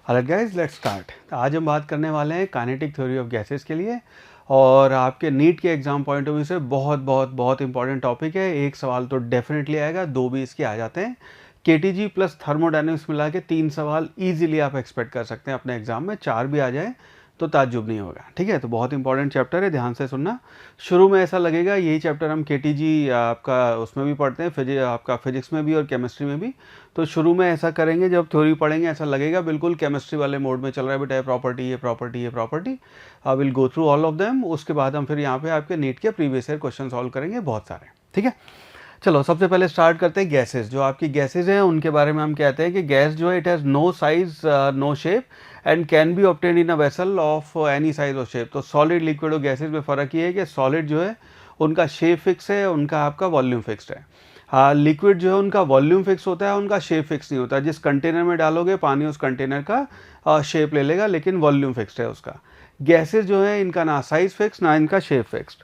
अलग guys, let's start. तो आज हम बात करने वाले हैं काइनेटिक थ्योरी ऑफ गैसेस के लिए, और आपके नीट के एग्जाम पॉइंट ऑफ व्यू से बहुत बहुत बहुत इंपॉर्टेंट टॉपिक है। एक सवाल तो डेफिनेटली आएगा, दो भी इसके आ जाते हैं। केटीजी प्लस थर्मोडायनेमिक्स मिला के 3 सवाल इजीली आप एक्सपेक्ट कर सकते हैं अपने एग्जाम में। 4 भी आ जाए तो ताज्जुब नहीं होगा। ठीक है, तो बहुत इंपॉर्टेंट चैप्टर है, ध्यान से सुनना। शुरू में ऐसा लगेगा यही चैप्टर हम केटीजी आपका उसमें भी पढ़ते हैं, आपका फिजिक्स में भी और केमिस्ट्री में भी। तो शुरू में ऐसा करेंगे, जब थ्योरी पढ़ेंगे ऐसा लगेगा बिल्कुल केमिस्ट्री वाले मोड में चल रहा है, बेटा ये प्रॉपर्टी, ये प्रॉपर्टी, ये property. I will go through all of them. उसके बाद हम फिर यहाँ पे आपके नीट के प्रीवियस ईयर क्वेश्चन सॉल्व करेंगे बहुत सारे। ठीक है, चलो सबसे पहले स्टार्ट करते हैं गैसेस। जो आपकी गैसेस हैं उनके बारे में हम कहते हैं कि गैस जो है it has no size, no shape and can be obtained in a vessel of any size और शेप। तो सॉलिड, लिक्विड और गैसेस में फ़र्क ये है कि सॉलिड जो है उनका शेप फिक्स है, उनका आपका वॉल्यूम फिक्स्ड है। हाँ, लिक्विड जो है उनका वॉल्यूम फिक्स होता है, उनका शेप फिक्स नहीं होता। जिस कंटेनर में डालोगे पानी उस कंटेनर का शेप ले लेगा, लेकिन वॉल्यूम फिक्स्ड है उसका। गैसेस जो है इनका ना साइज फिक्स ना इनका shape fixed.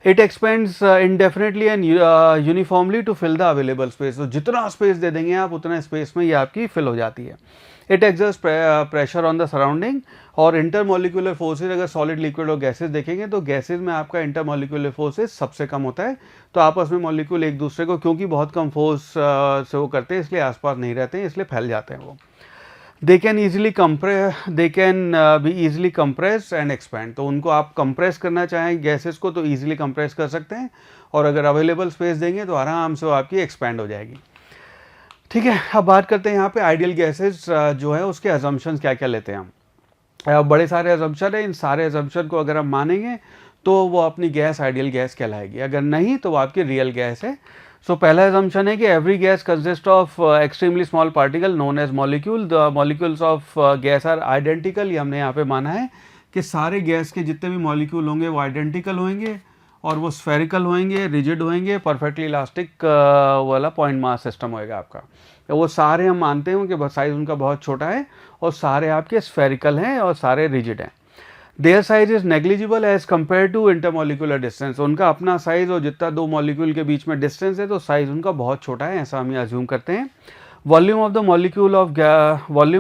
It expands indefinitely and uniformly to fill the available space. तो जितना स्पेस दे देंगे आप उतना स्पेस में ये आपकी फिल हो जाती है। It exerts pressure on the surrounding. और इंटरमोलिकुलर फोर्सेज, अगर सॉलिड, लिक्विड और गैसेज देखेंगे तो गैसेज में आपका इंटरमोलिकुलर फोर्सेज सबसे कम होता है। तो आपस में मॉलिक्यूल एक दूसरे को, क्योंकि बहुत कम फोर्स से वो करते हैं, इसलिए आसपास नहीं रहते हैं, इसलिए फैल जाते हैं वो। They can be easily compress and expand. तो उनको आप कंप्रेस करना चाहें गैसेस को तो ईजिली कंप्रेस कर सकते हैं, और अगर अवेलेबल स्पेस देंगे तो आराम से वो आपकी एक्सपैंड हो जाएगी। ठीक है, अब बात करते हैं यहाँ पे आइडियल गैसेस जो है उसके अजम्पशंस क्या क्या लेते हैं हम। बड़े सारे अजम्पशन है, इन सारे अजम्पशन को अगर हम मानेंगे तो वो अपनी गैस आइडियल गैस कहलाएगी, अगर नहीं तो वो आपकी रियल गैस है। सो पहला assumption है कि every gas consist of extremely small particle known as molecule. The molecules of gas are identical. ये हमने यहाँ पे माना है कि सारे गैस के जितने भी मॉलिक्यूल होंगे वो आइडेंटिकल होंगे, और वो स्फेरिकल होंगे, रिजिड होंगे, परफेक्टली इलास्टिक वाला पॉइंट मास सिस्टम होएगा आपका। तो वो सारे हम मानते हैं कि साइज उनका बहुत छोटा है, और सारे आपके स्फेरिकल हैं और सारे रिजिड हैं। Their size is negligible as compare to intermolecular distance. उनका अपना साइज और जितना दो मॉलिक्यूल के बीच में डिस्टेंस है तो साइज उनका बहुत छोटा है, ऐसा हम अज्यूम करते हैं। Volume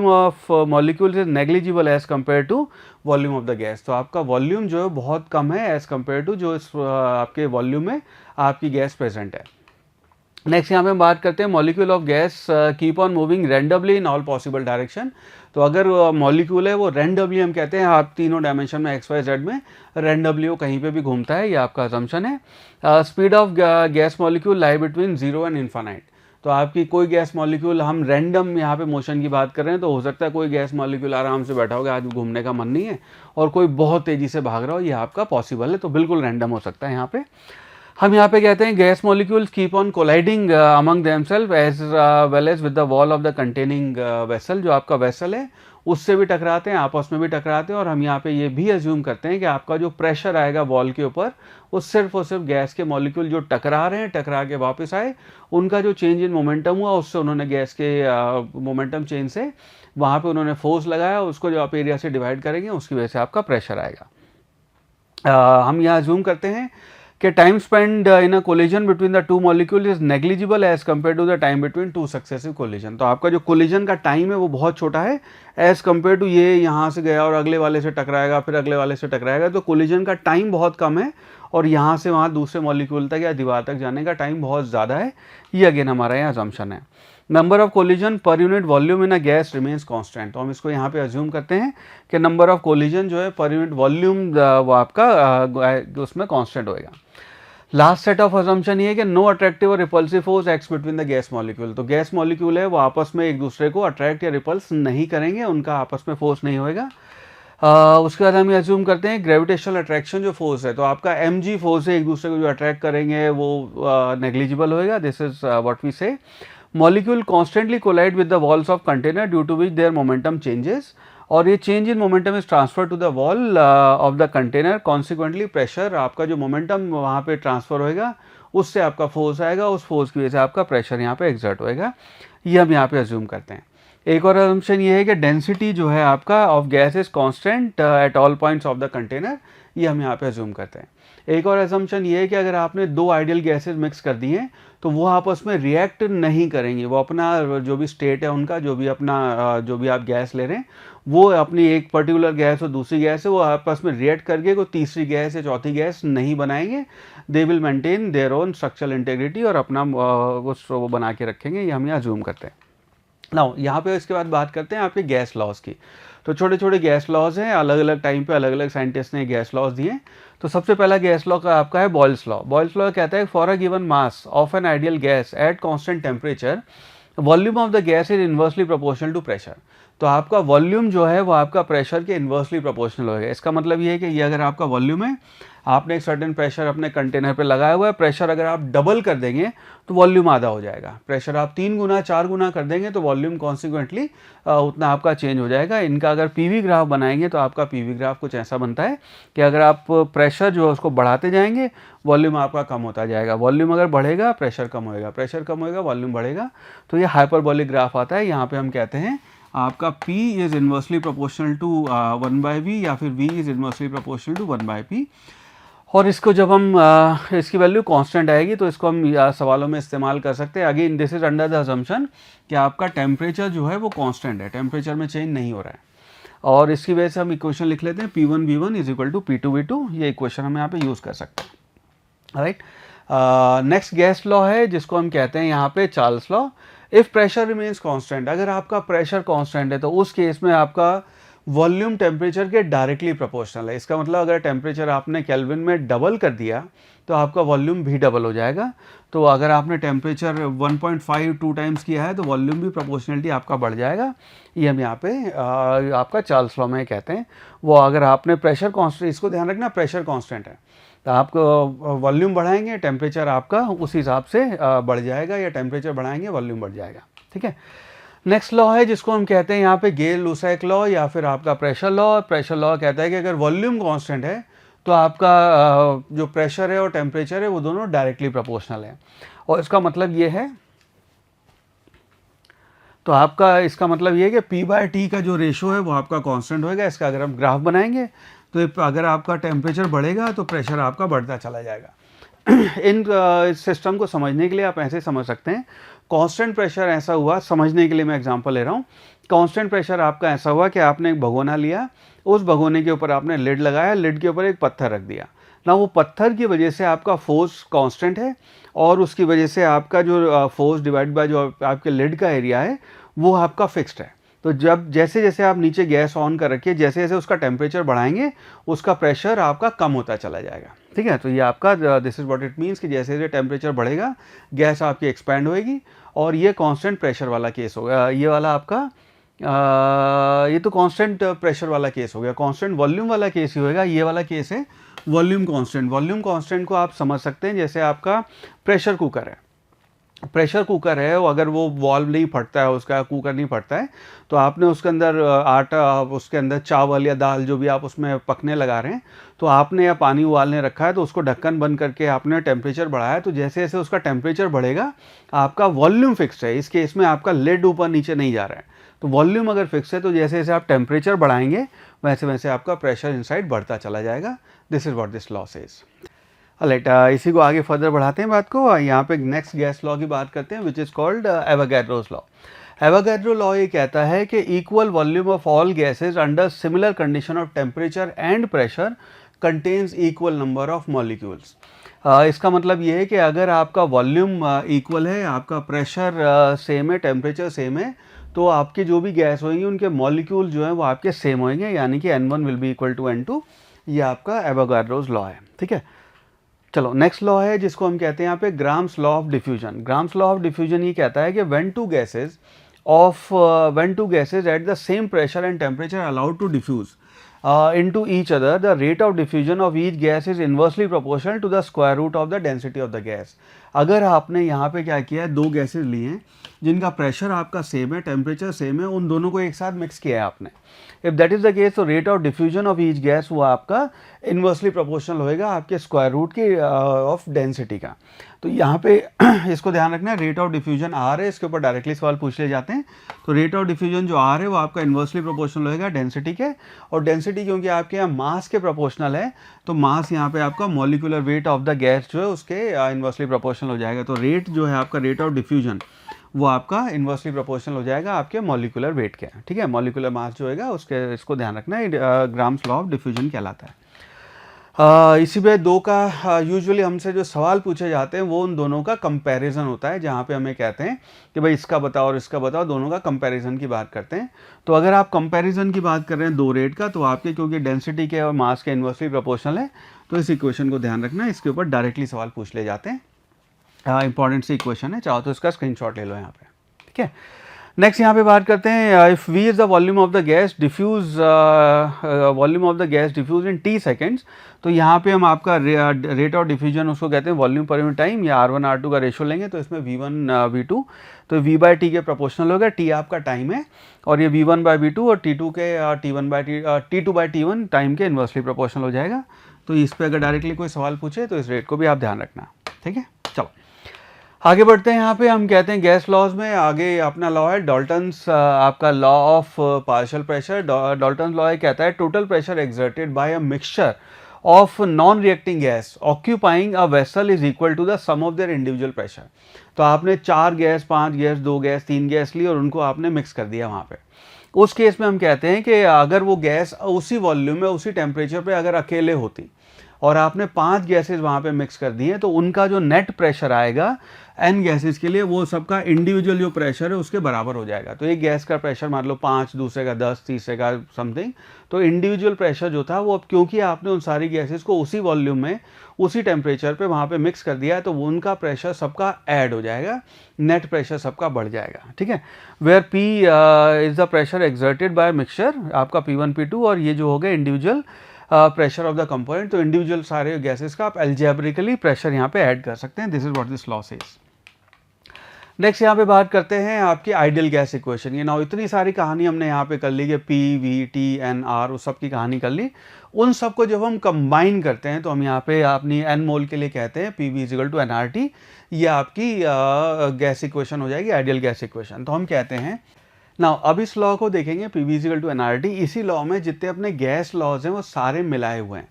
of molecule is negligible as compare to volume of the gas. तो आपका वॉल्यूम जो है बहुत कम है एज कम्पेयर टू जो इस आपके वॉल्यूम में आपकी गैस प्रेजेंट है। नेक्स्ट यहाँ पे हम बात करते हैं molecule of gas keep on moving randomly in all possible direction. तो अगर मॉलिक्यूल है वो रैंडमली, हम कहते हैं आप तीनों डायमेंशन में एक्स वाई जेड में रैंडमली वो कहीं पे भी घूमता है, ये आपका असम्पशन है। Speed of gas molecule lie between 0 and infinite. तो आपकी कोई गैस मॉलिक्यूल, हम रैंडम यहाँ पे मोशन की बात कर रहे हैं, तो हो सकता है कोई गैस मॉलिक्यूल आराम से बैठा होगा, आज घूमने का मन नहीं है, और कोई बहुत तेज़ी से भाग रहा हो, ये आपका पॉसिबल है। तो बिल्कुल रैंडम हो सकता है यहाँ पे। हम यहाँ पे कहते हैं gas molecules keep on colliding among themselves as well as with the wall of the containing vessel. जो आपका वेसल है उससे भी टकराते हैं, आपस में भी टकराते हैं, और हम यहाँ पे ये भी अज्यूम करते हैं कि आपका जो प्रेशर आएगा वॉल के ऊपर वो सिर्फ और सिर्फ गैस के मॉलिक्यूल जो टकरा रहे हैं, टकरा के वापस आए, उनका जो चेंज इन मोमेंटम हुआ उससे उन्होंने गैस के मोमेंटम चेंज से वहाँ पर उन्होंने फोर्स लगाया, उसको जो आप एरिया से डिवाइड करेंगे उसकी वजह से आपका प्रेशर आएगा। हम यहाँ अज्यूम करते हैं कि time spend in a collision between the two molecule is negligible as compare to the time between two successive collision. तो आपका जो कोलिजन का टाइम है वो बहुत छोटा है एज कम्पेयर टू ये यहाँ से गया और अगले वाले से टकराएगा, फिर अगले वाले से टकराएगा, तो कोलिजन का टाइम बहुत कम है, और यहाँ से वहाँ दूसरे मॉलिक्यूल तक या दीवार तक जाने का टाइम बहुत ज़्यादा है। ये अगेन हमारा यहाँ असम्पशन है। Number of collision per unit volume in a gas remains constant. तो हम इसको यहाँ पे अज्यूम करते हैं कि नंबर ऑफ कोलिजन जो है पर यूनिट वॉल्यूम वो आपका उसमें कांस्टेंट होएगा। लास्ट सेट ऑफ असम्पशन ये है कि नो अट्रैक्टिव और repulsive force acts between the gas molecule. तो गैस मॉलिक्यूल है वो आपस में एक दूसरे को अट्रैक्ट या रिपल्स नहीं करेंगे, उनका आपस में फोर्स नहीं होएगा। उसके बाद हम ये अज्यूम करते हैं ग्रेविटेशनल अट्रैक्शन जो फोर्स है, तो आपका mg फोर्स है एक दूसरे को जो अट्रैक्ट करेंगे वो नेग्लिजिबल होएगा। This is what we say. Molecule constantly collide with the walls of container due to which their momentum changes, और ये change in momentum is transfer to the wall of the container. Consequently pressure, आपका जो momentum वहाँ पे transfer होएगा उससे आपका force आएगा, उस फोर्स की वजह से आपका प्रेशर यहाँ पे एक्सर्ट होएगा। ये हम यहाँ पे अज्यूम करते हैं। एक और असम्पशन ये है कि डेंसिटी जो है आपका of gas is constant at all points of the container. ये हम यहाँ पे अज्यूम करते हैं। एक और एजम्पशन ये है कि अगर आपने दो आइडियल गैसेज मिक्स कर दी हैं तो वो आपस में रिएक्ट नहीं करेंगे, वो अपना जो भी स्टेट है उनका, जो भी अपना जो भी आप गैस ले रहे हैं वो अपनी एक पर्टिकुलर गैस और दूसरी गैस है वो आपस में रिएक्ट करके कोई तीसरी गैस या चौथी गैस नहीं बनाएंगे। They will maintain their own structural integrity और अपना वो बना के रखेंगे, ये हम यहाँ जूम करते हैं। नाउ यहाँ पे इसके बाद बात करते हैं आपके गैस लॉज की। तो छोटे छोटे गैस लॉज हैं, अलग अलग टाइम पे अलग अलग साइंटिस्ट ने गैस लॉज दिए। तो सबसे पहला गैस लॉ का आपका है बॉयल्स लॉ। बॉयल्स लॉ कहता है for a given mass of an ideal gas at constant temperature volume of the gas is inversely proportional to pressure. तो आपका वॉल्यूम जो है वो आपका प्रेशर के इन्वर्सली प्रोपोर्शनल होगा। इसका मतलब ये है कि ये अगर आपका वॉल्यूम है, आपने एक सर्टेन प्रेशर अपने कंटेनर पे लगाया हुआ है, प्रेशर अगर आप डबल कर देंगे तो वॉल्यूम आधा हो जाएगा। प्रेशर आप 3 गुना 4 गुना कर देंगे तो वॉल्यूम कॉन्सिक्वेंटली उतना आपका चेंज हो जाएगा। इनका अगर पीवी ग्राफ बनाएंगे तो आपका पीवी ग्राफ कुछ ऐसा बनता है कि अगर आप प्रेशर जो है उसको बढ़ाते जाएंगे वॉल्यूम आपका कम होता जाएगा। वॉल्यूम अगर बढ़ेगा प्रेशर कम होएगा, प्रेशर कम होएगा वॉल्यूम बढ़ेगा। तो ये हाइपरबोलिक ग्राफ आता है। यहाँ पे हम कहते हैं आपका P is inversely proportional to 1/v या फिर V is inversely proportional to 1/p। और इसको जब हम इसकी वैल्यू कांस्टेंट आएगी तो इसको हम सवालों में इस्तेमाल कर सकते हैं। Again this is under the assumption कि आपका टेम्परेचर जो है वो कांस्टेंट है, टेम्परेचर में चेंज नहीं हो रहा है। और इसकी वजह से हम इक्वेशन लिख लेते हैं P1V1 is equal to P2V2। ये इक्वेशन हम यहाँ पे यूज़ कर सकते हैं। राइट, नेक्स्ट गैस लॉ है जिसको हम कहते हैं यहाँ पे Charles law. If pressure remains constant, अगर आपका प्रेशर कांस्टेंट है तो उस केस में आपका वॉल्यूम टेम्परेचर के डायरेक्टली प्रोपोर्शनल है। इसका मतलब अगर टेम्परेचर आपने केल्विन में डबल कर दिया तो आपका वॉल्यूम भी डबल हो जाएगा। तो अगर आपने टेम्परेचर 1.52 टाइम्स किया है तो वॉल्यूम भी प्रोपोर्शनलिटी आपका बढ़ जाएगा। ये हम यहाँ पे आपका चार्ल्स लॉ में कहते हैं। वो अगर आपने प्रेशर कांस्टेंट, इसको ध्यान रखना प्रेशर कांस्टेंट है तो आपको वॉल्यूम बढ़ाएंगे टेम्परेचर आपका उस हिसाब से बढ़ जाएगा, या टेम्परेचर बढ़ाएंगे वॉल्यूम बढ़ जाएगा। ठीक है, नेक्स्ट लॉ है जिसको हम कहते हैं यहाँ पे गेल लुसाक लॉ या फिर आपका प्रेशर लॉ। प्रेशर लॉ कहता है कि अगर वॉल्यूम कांस्टेंट है तो आपका जो प्रेशर है और टेम्परेचर है वो दोनों डायरेक्टली प्रोपोर्शनल है। और इसका मतलब ये है, तो आपका इसका मतलब ये है कि P/T का जो रेशो है वो आपका कांस्टेंट होएगा। इसका अगर हम ग्राफ बनाएंगे तो अगर आपका टेम्परेचर बढ़ेगा तो प्रेशर आपका बढ़ता चला जाएगा। इन सिस्टम को समझने के लिए आप ऐसे समझ सकते हैं, कांस्टेंट प्रेशर ऐसा हुआ, समझने के लिए मैं एग्जांपल ले रहा हूँ। कांस्टेंट प्रेशर आपका ऐसा हुआ कि आपने एक भगोना लिया, उस भगोने के ऊपर आपने लिड लगाया, लिड के ऊपर एक पत्थर रख दिया ना। वो पत्थर की वजह से आपका फोर्स कांस्टेंट है और उसकी वजह से आपका जो फोर्स डिवाइड बाय जो आपके लिड का एरिया है वो आपका फिक्स्ड है। तो जब जैसे जैसे आप नीचे गैस ऑन कर रखिए, जैसे जैसे उसका टेम्परेचर बढ़ाएंगे उसका प्रेशर आपका कम होता चला जाएगा। ठीक है, तो ये आपका this is what it means कि जैसे जैसे टेम्परेचर बढ़ेगा गैस आपकी एक्सपैंड होएगी। और ये कांस्टेंट प्रेशर वाला केस होगा। ये वाला आपका ये तो कांस्टेंट प्रेशर वाला केस हो गया। कांस्टेंट वॉल्यूम वाला केस ही होगा। ये वाला केस है वॉल्यूम कांस्टेंट। वॉल्यूम कांस्टेंट को आप समझ सकते हैं जैसे आपका प्रेशर कुकर है। प्रेशर कुकर है, अगर वो वॉल्व नहीं फटता है, उसका कुकर नहीं फटता है, तो आपने उसके अंदर आटा, उसके अंदर चावल या दाल जो भी आप उसमें पकने लगा रहे हैं, तो आपने या पानी उबालने रखा है तो उसको ढक्कन बंद करके आपने टेम्परेचर बढ़ाया। तो जैसे जैसे उसका टेम्परेचर बढ़ेगा आपका वॉल्यूम फिक्स है। इस केस में आपका लिड ऊपर नीचे नहीं जा रहा है। तो वॉल्यूम अगर फिक्स है तो जैसे जैसे आप टेम्परेचर बढ़ाएंगे वैसे वैसे आपका प्रेशर इनसाइड बढ़ता चला जाएगा। This is what this law says. Right, इसी को आगे फर्दर बढ़ाते हैं बात को। यहाँ पे नेक्स्ट गैस लॉ की बात करते हैं which is called Avogadro's law. Avogadro law ये कहता है कि equal volume of all gases under similar condition of temperature and pressure contains equal number of molecules. इसका मतलब ये है कि अगर आपका वॉल्यूम इक्वल है, आपका प्रेशर सेम है, टेम्परेचर सेम है, तो आपकी जो भी गैस होंगी उनके मॉलिक्यूल जो हैं वो आपके सेम होंगे, यानी कि N1 will be equal to N2। ये आपका एवोगैड्रोस लॉ है। ठीक है, चलो नेक्स्ट लॉ है जिसको हम कहते हैं यहाँ पे grams law of diffusion. Grams law of diffusion ये कहता है कि when two gases at the same pressure and temperature are allowed to diffuse into each other, the rate of diffusion of each gas is inversely proportional to the square root of the density of the gas। अगर आपने यहाँ पे क्या किया है, दो gases लिए हैं जिनका प्रेशर आपका सेम है, टेम्परेचर सेम है, उन दोनों को एक साथ मिक्स किया है आपने। If that is the case तो rate of diffusion of each gas वो आपका इन्वर्सली प्रोपोर्शनल होएगा आपके स्क्वायर रूट की ऑफ डेंसिटी का। तो यहाँ पे इसको ध्यान रखना है, रेट ऑफ डिफ्यूजन आर है, इसके ऊपर डायरेक्टली सवाल पूछ ले जाते हैं। तो रेट ऑफ डिफ्यूजन जो आर है वो आपका इन्वर्सली प्रोपोर्शनल होएगा डेंसिटी के, और डेंसिटी क्योंकि आपके यहाँ मास के प्रोपोर्शनल है तो मास यहाँ पे आपका molecular weight of the gas जो है उसके इन्वर्सली प्रोपोर्शनल हो जाएगा। तो रेट जो है आपका रेट ऑफ डिफ्यूजन वो आपका इन्वर्सली प्रोपोर्शनल हो जाएगा आपके मॉलिक्यूलर वेट के, ठीक है। मॉलिक्यूलर मास जो होगा उसके, इसको ध्यान रखना है, ग्राम्स लॉ ऑफ डिफ्यूजन कहलाता है। इसी पे दो का यूजुअली हमसे जो सवाल पूछे जाते हैं वो उन दोनों का कंपैरिजन होता है, जहाँ पे हमें कहते हैं कि भाई इसका बताओ और इसका बताओ, दोनों का कंपैरिजन की बात करते हैं। तो अगर आप कंपैरिजन की बात कर रहे हैं दो रेट का, तो आपके क्योंकि डेंसिटी के और मास के इन्वर्सली प्रोपोर्शनल है, तो इस इक्वेशन को ध्यान रखना है, इसके ऊपर डायरेक्टली सवाल पूछ ले जाते हैं। इंपॉर्टेंट सी इक्वेशन है, चाहो तो इसका स्क्रीनशॉट ले लो यहाँ पे, ठीक है। नेक्स्ट यहाँ पे बात करते हैं, if V is the volume of the gas diffuse, volume of the gas diffuse in T seconds. तो यहाँ पे हम आपका रेट ऑफ डिफ्यूजन उसको कहते हैं वॉल्यूम पर यूनिट टाइम, या R1 R2 का रेशो लेंगे तो इसमें V1 V2, तो V बाई टी के प्रोपोर्शनल होगा। टी आपका टाइम है और ये V1 बाई V2 और T2 के T2 बाई T1 टाइम के इन्वर्सली प्रोपोर्शनल हो जाएगा। तो इस पर अगर डायरेक्टली कोई सवाल पूछे तो इस रेट को भी आप ध्यान रखना, ठीक है। चलो आगे बढ़ते हैं। यहाँ पे हम कहते हैं गैस लॉज में आगे अपना लॉ है डाल्टन्स, आपका law of partial pressure. Dalton's law ये कहता है total pressure exerted by a mixture of non reacting gas occupying a vessel is equal to the sum of their individual pressure. तो आपने 4 गैस, 5 गैस, 2 गैस, 3 गैस ली और उनको आपने mix कर दिया वहाँ पे। उस केस में हम कहते हैं कि अगर वो गैस उसी वॉल्यूम में उसी टेम्परेचर पे अगर अकेले होती और आपने 5 गैसेज वहाँ पे मिक्स कर दिए, तो उनका जो नेट प्रेशर आएगा n गैसेज के लिए वो सबका इंडिविजुअल जो प्रेशर है उसके बराबर हो जाएगा। तो एक गैस का प्रेशर मान लो 5, दूसरे का 10, तीसरे का समथिंग, तो इंडिविजुअल प्रेशर जो था वो अब क्योंकि आपने उन सारी गैसेज को उसी वॉल्यूम में उसी टेम्परेचर पे वहाँ पे मिक्स कर दिया है, तो वो उनका प्रेशर सबका ऐड हो जाएगा, नेट प्रेशर सबका बढ़ जाएगा, ठीक है। Where P is the pressure exerted by mixture, आपका P1 P2, और ये जो हो गया individual pressure of the component. तो इंडिविजुअल सारे गैसेस का आप एल्जेब्रिकली प्रेशर यहाँ पे ऐड कर सकते हैं। This is what this law says. Next यहाँ पे बात करते हैं आपकी आइडियल गैस इक्वेशन। ये ना इतनी सारी कहानी हमने यहाँ पे कर ली कि P, V, T, N, R उस सब की कहानी कर ली। उन सबको जब हम कंबाइन करते हैं तो हम यहाँ पे अपनी N मोल के लिए कहते हैं PV इजिकल टू NRT, ये आपकी गैस इक्वेशन हो जाएगी, आइडियल गैस इक्वेशन। तो हम कहते हैं ना, अब इस लॉ को देखेंगे PV इजिकल टू NRT। इसी लॉ में जितने अपने गैस लॉज हैं वो सारे मिलाए हुए हैं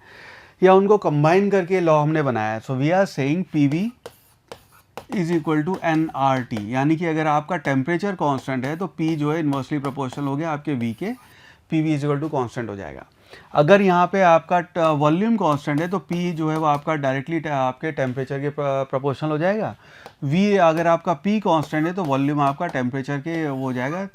या उनको कंबाइन करके लॉ हमने बनाया है। So we are saying PV is equal to NRT, यानी कि अगर आपका टेम्परेचर कांस्टेंट है तो P जो है इन्वर्सली प्रोपोर्शनल हो गया आपके V के, PV is equal to constant हो जाएगा। अगर यहाँ पे आपका वॉल्यूम कांस्टेंट है तो P जो है वो आपका डायरेक्टली आपके टेम्परेचर के प्रोपोर्शनल हो जाएगा। V अगर आपका P कांस्टेंट है तो वॉल्यूम आपका टेम्परेचर के वो हो जाएगा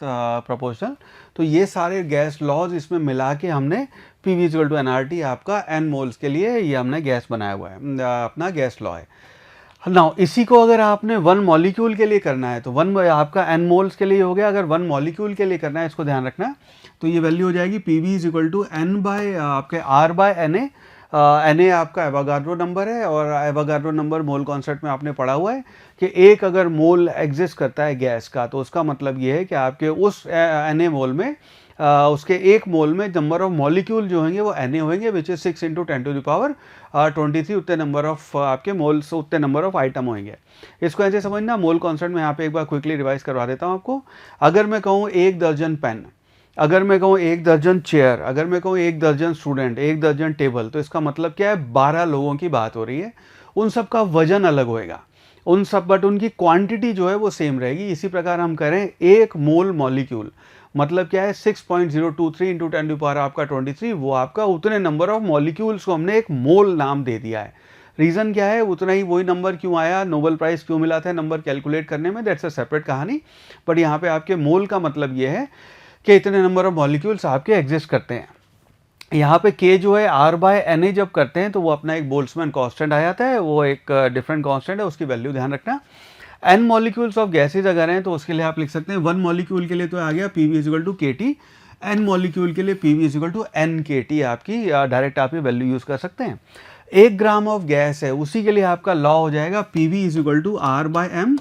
प्रोपोर्शनल। तो ये सारे गैस लॉज इसमें मिला के हमने PV is equal to NRT आपका N मोल्स के लिए ये हमने गैस बनाया हुआ है, अपना गैस लॉ है। नाउ इसी को अगर आपने 1 मॉलिक्यूल के लिए करना है तो 1 आपका N मोल्स के लिए हो गया। अगर 1 मॉलिक्यूल के लिए करना है, इसको ध्यान रखना, तो ये वैल्यू हो जाएगी PV is equal to N by आपके R बाय Na। Na आपका एवोगाड्रो नंबर है और एवोगाड्रो नंबर मोल कॉन्सेप्ट में आपने पढ़ा हुआ है कि एक अगर मोल एग्जिस्ट करता है गैस का तो उसका मतलब ये है कि आपके उस Na मोल में उसके एक मोल में नंबर ऑफ मॉलिक्यूल जो होंगे वो Na होंगे, विच इज 6 × 10⁻23 उतने नंबर ऑफ आपके मोल्स, उतने नंबर ऑफ आइटम होंगे। इसको ऐसे समझना, मोल कॉन्सेप्ट में यहाँ पे एक बार क्विकली रिवाइज करवा देता हूँ आपको। अगर मैं कहूँ 1 दर्जन पेन, अगर मैं कहूँ 1 दर्जन चेयर, अगर मैं कहूँ 1 दर्जन स्टूडेंट, 1 दर्जन टेबल, तो इसका मतलब क्या है, 12 लोगों की बात हो रही है। उन सब का वजन अलग होएगा, उन सब, बट उनकी क्वांटिटी जो है वो सेम रहेगी। इसी प्रकार हम करें 1 मोल मॉलिक्यूल, मतलब क्या है 6.023 × 10⁻⁻23 आपका 23, वो आपका उतने नंबर ऑफ मॉलिक्यूल्स को हमने एक मोल नाम दे दिया है। रीज़न क्या है, उतना ही वही नंबर क्यों आया, नोबेल प्राइज़ क्यों मिला था नंबर कैलकुलेट करने में, दैट्स अ सेपरेट कहानी। बट यहाँ पे आपके मोल का मतलब ये है कि इतने नंबर ऑफ मॉलिक्यूल्स आपके एग्जिस्ट करते हैं। यहाँ पे K जो है R बाय Na जब करते हैं तो वो अपना एक बोल्ट्जमैन कांस्टेंट आ जाता है, वो एक डिफरेंट कांस्टेंट है, उसकी वैल्यू ध्यान रखना। N मॉलिक्यूल्स ऑफ गैसेज अगर हैं तो उसके लिए आप लिख सकते हैं 1 मॉलिक्यूल के लिए तो आ गया PV is equal to KT, N molecule के लिए PV is equal to NKT आपकी डायरेक्ट आप ये वैल्यू यूज़ कर सकते हैं। 1 ग्राम ऑफ गैस है, उसी के लिए आपका लॉ हो जाएगा PV is equal to R by M,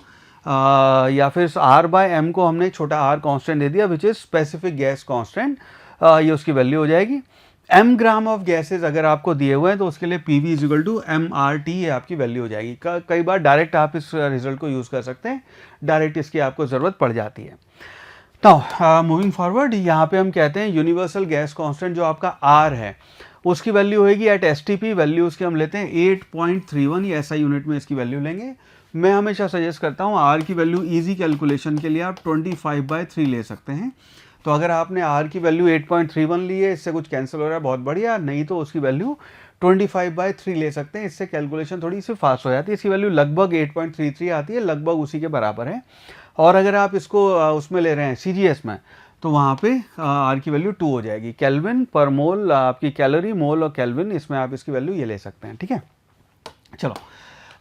या फिर R बाय M को हमने छोटा r कांस्टेंट दे दिया which is specific gas constant, ये उसकी वैल्यू हो जाएगी। m ग्राम ऑफ गैसेज अगर आपको दिए हुए हैं तो उसके लिए PV इजिकल टू MRT ये आपकी वैल्यू हो जाएगी। कई बार डायरेक्ट आप इस रिजल्ट को यूज़ कर सकते हैं, डायरेक्ट इसकी आपको ज़रूरत पड़ जाती है। नाउ मूविंग फॉरवर्ड, यहाँ पे हम कहते हैं यूनिवर्सल गैस कांस्टेंट जो आपका R है उसकी वैल्यू होगी एट STP, वैल्यू उसकी हम लेते हैं 8.31 या SI यूनिट में इसकी वैल्यू लेंगे। मैं हमेशा सजेस्ट करता हूँ R की वैल्यू इजी कैलकुलेशन के लिए आप 25/3 ले सकते हैं। तो अगर आपने R की वैल्यू 8.31 ली है, इससे कुछ कैंसिल हो रहा है बहुत बढ़िया, नहीं तो उसकी वैल्यू 25/3 ले सकते हैं, इससे कैलकुलेशन थोड़ी सी फास्ट हो जाती है। इसकी वैल्यू लगभग 8.33 आती है, लगभग उसी के बराबर है। और अगर आप इसको उसमें ले रहे हैं CGS में, तो वहाँ पे R की वैल्यू 2 हो जाएगी। केल्विन पर मोल आपकी कैलोरी, मोल और केल्विन, इसमें आप इसकी वैल्यू ये ले सकते हैं, ठीक है। चलो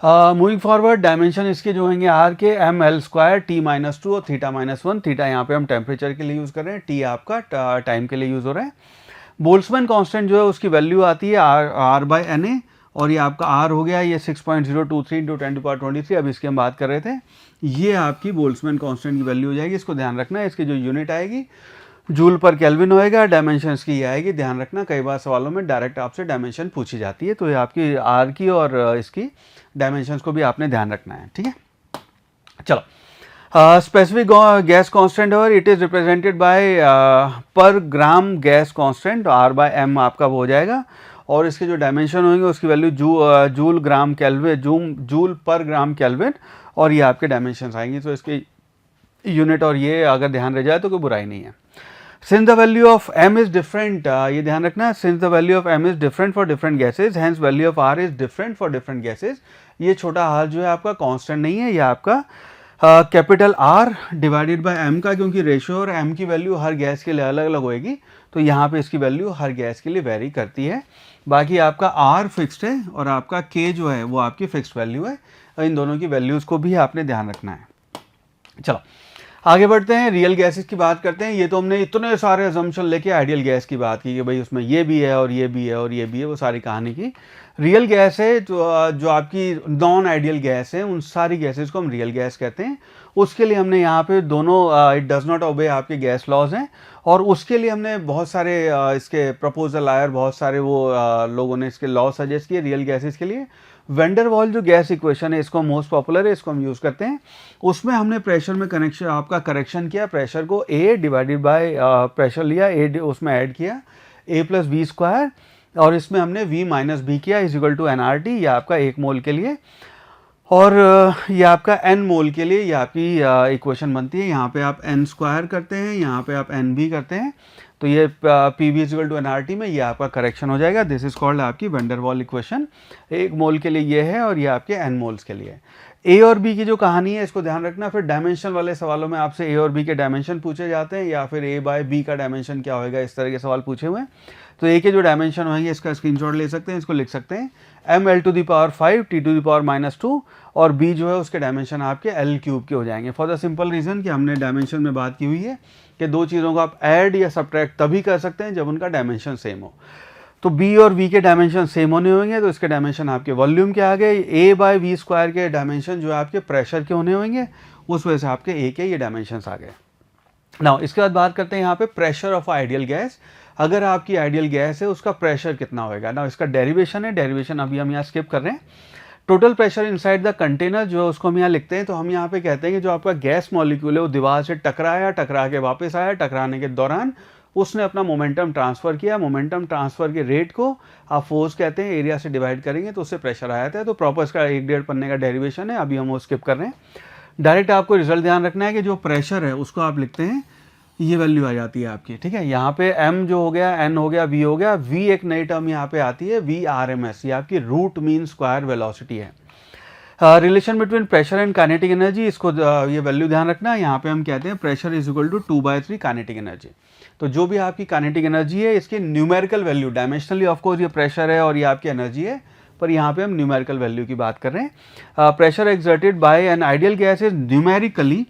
मूविंग फॉरवर्ड, डायमेंशन इसके जो होंगे R के mL² T-2 और θ-1। थीटा यहाँ पे हम टेम्परेचर के लिए यूज़ कर रहे हैं, T आपका टाइम के लिए यूज़ हो रहा है। बोल्ट्जमैन कांस्टेंट जो है उसकी वैल्यू आती है R/Na, और ये आपका R हो गया ये 6.023 × 10⁻23, अब इसकी हम बात कर रहे थे। ये आपकी बोल्ट्जमैन कांस्टेंट की वैल्यू हो जाएगी, इसको ध्यान रखना है। इसकी जो यूनिट आएगी जूल पर केल्विन होएगा, डायमेंशन इसकी ये आएगी, ध्यान रखना। कई बार सवालों में डायरेक्ट आपसे डायमेंशन पूछी जाती है, तो ये आपकी R की और इसकी डायमेंशंस को भी आपने ध्यान रखना है, ठीक है। चलो स्पेसिफिक गैस कांस्टेंट और इट इज़ रिप्रेजेंटेड बाय पर ग्राम गैस कांस्टेंट, R/m आपका वो हो जाएगा। और इसके जो डायमेंशन होंगे उसकी वैल्यू जूल ग्राम केल्विन, जूल पर ग्राम केल्विन, और ये आपके डायमेंशंस आएंगे। तो इसकी यूनिट और ये अगर ध्यान रह जाए तो कोई बुराई नहीं है। Since the value of m is different, ये ध्यान रखना, since the value of m is different for different gases, hence value of R is different for different gases. ये छोटा r जो है आपका कांस्टेंट नहीं है, ये आपका capital R divided by m का, क्योंकि रेशियो और m की वैल्यू हर गैस के लिए अलग अलग होएगी, तो यहाँ पे इसकी वैल्यू हर गैस के लिए वेरी करती है। बाकी आपका R फिक्स्ड है और आपका K जो है वो आपकी फिक्स्ड वैल्यू है। इन दोनों की वैल्यूज़ को भी आपने ध्यान रखना है। चलो आगे बढ़ते हैं, रियल गैसेस की बात करते हैं। ये तो हमने इतने सारे अजम्पशन लेके आइडियल गैस की बात की कि भाई उसमें ये भी है और ये भी है और ये भी है, वो सारी कहानी की। रियल गैस है जो आपकी नॉन आइडियल गैस है, उन सारी गैसेस को हम रियल गैस कहते हैं। उसके लिए हमने यहाँ पे दोनों इट डज नॉट ओबे आपके गैस लॉज हैं, और उसके लिए हमने बहुत सारे इसके प्रपोजल आए और बहुत सारे वो लोगों ने इसके लॉ सजेस्ट किए रियल गैसेस के लिए। वेंडर वॉल जो गैस इक्वेशन है, इसको मोस्ट पॉपुलर है, इसको हम यूज़ करते हैं। उसमें हमने प्रेशर में कनेक्शन आपका करेक्शन किया, प्रेशर को A डिवाइडेड बाय प्रेशर लिया, A उसमें ऐड किया A + V², और इसमें हमने V - B किया इज इक्वल टू nRT, ये आपका 1 मोल के लिए, और ये आपका n मोल के लिए ये आपकी इक्वेशन बनती है। यहाँ पे आप n² करते हैं, यहाँ पे आप NB करते हैं, तो ये PV इक्वल टू nRT में ये आपका करेक्शन हो जाएगा। दिस इज कॉल्ड आपकी वेंडर वॉल इक्वेशन। 1 मोल के लिए ये है और ये आपके n मोल्स के लिए। A और B की जो कहानी है इसको ध्यान रखना। फिर डायमेंशन वाले सवालों में आपसे A और B के डायमेंशन पूछे जाते हैं, या फिर A/B का डायमेंशन क्या होगा, इस तरह के सवाल पूछे हुए हैं। तो A के जो डायमेंशन होंगे इसका स्क्रीनशॉट ले सकते हैं, इसको लिख सकते हैं mL⁵ T⁻², और B जो है उसके डायमेंशन आपके L³ के हो जाएंगे। फॉर द सिंपल रीज़न कि हमने डायमेंशन में बात की हुई है कि दो चीज़ों को आप ऐड या सब्ट्रैक्ट तभी कर सकते हैं जब उनका डायमेंशन सेम हो। तो B और V के डायमेंशन सेम होने होंगे, तो इसके डायमेंशन आपके वॉल्यूम के आ गए। A/V² के डायमेंशन जो है आपके प्रेशर के होने होंगे, उस वजह से आपके A के ये डायमेंशंस आ गए। नाउ इसके बाद बात करते हैं यहाँ पे प्रेशर ऑफ आइडियल गैस। अगर आपकी आइडियल गैस है उसका प्रेशर कितना होएगा। नाउ इसका डेरिवेशन है, डेरिवेशन अभी हम यहाँ स्किप कर रहे हैं। Total pressure inside the container जो है उसको हम यहाँ लिखते हैं। तो हम यहाँ पे कहते हैं कि जो आपका गैस मॉलिक्यूल है वो दीवार से टकराया, टकरा के वापस आया, टकराने के दौरान उसने अपना मोमेंटम ट्रांसफ़र किया। मोमेंटम ट्रांसफ़र के रेट को आप फोर्स कहते हैं, एरिया से डिवाइड करेंगे तो उससे प्रेशर आ जाता है। तो प्रॉपर इसका 1.5 पन्ने का डेरिवेशन है, अभी हम वो स्किप कर रहे हैं। डायरेक्ट आपको रिजल्ट ध्यान रखना है कि जो प्रेशर है उसको आप लिखते हैं, ये वैल्यू आ जाती है आपकी, ठीक है। यहाँ पे m जो हो गया, n हो गया, v हो गया, v एक नई टर्म यहाँ पे आती है VRMS, ये आपकी रूट मीन स्क्वायर वेलोसिटी है। Relation between pressure and kinetic energy, इसको ये वैल्यू ध्यान रखना। यहाँ पे हम कहते हैं pressure is equal to 2/3 kinetic energy. तो जो भी आपकी काइनेटिक एनर्जी है इसकी न्यूमेरिकल वैल्यू, डायमेंशनली ऑफकोर्स ये प्रेशर है और ये आपकी एनर्जी है, पर यहाँ पे हम न्यूमेरिकल वैल्यू की बात कर रहे हैं। Pressure exerted bye N ideal gas is numerically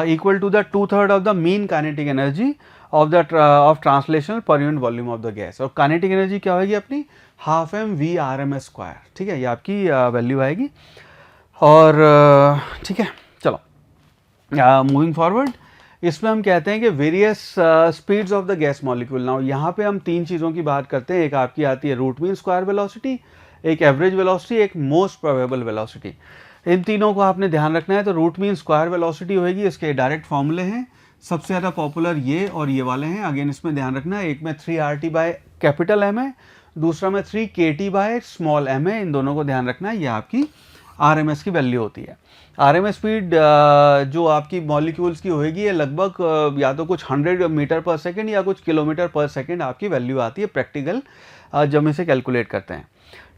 equal to the 2/3 of the mean kinetic energy of translational per unit volume of the gas। और काइनेटिक एनर्जी क्या होगी अपनी, 1/2 m VRMS², ठीक है, ये आपकी वैल्यू आएगी। और ठीक है, चलो मूविंग फॉरवर्ड, इसमें हम कहते हैं कि various speeds of the gas molecule. Now यहाँ पे हम तीन चीज़ों की बात करते हैं, एक आपकी आती है रूट मीन स्क्वायर वेलोसिटी, एक एवरेज वेलोसिटी, एक मोस्ट प्रोबेबल वेलोसिटी। इन तीनों को आपने ध्यान रखना है। तो रूट मीन स्क्वायर वेलोसिटी होगी, इसके डायरेक्ट फॉर्मूले हैं, सबसे ज़्यादा पॉपुलर ये और ये वाले हैं। अगेन इसमें ध्यान रखना है, एक में 3RT बाय कैपिटल एम है, दूसरा में 3KT बाय स्मॉल एम है। इन दोनों को ध्यान रखना है, ये आपकी RMS की वैल्यू होती है। RMS स्पीड जो आपकी मॉलिक्यूल्स की होगी, ये लगभग या तो कुछ 100 मीटर पर सेकेंड या कुछ किलोमीटर पर सेकेंड आपकी वैल्यू आती है प्रैक्टिकल जब हम इसे कैलकुलेट करते हैं।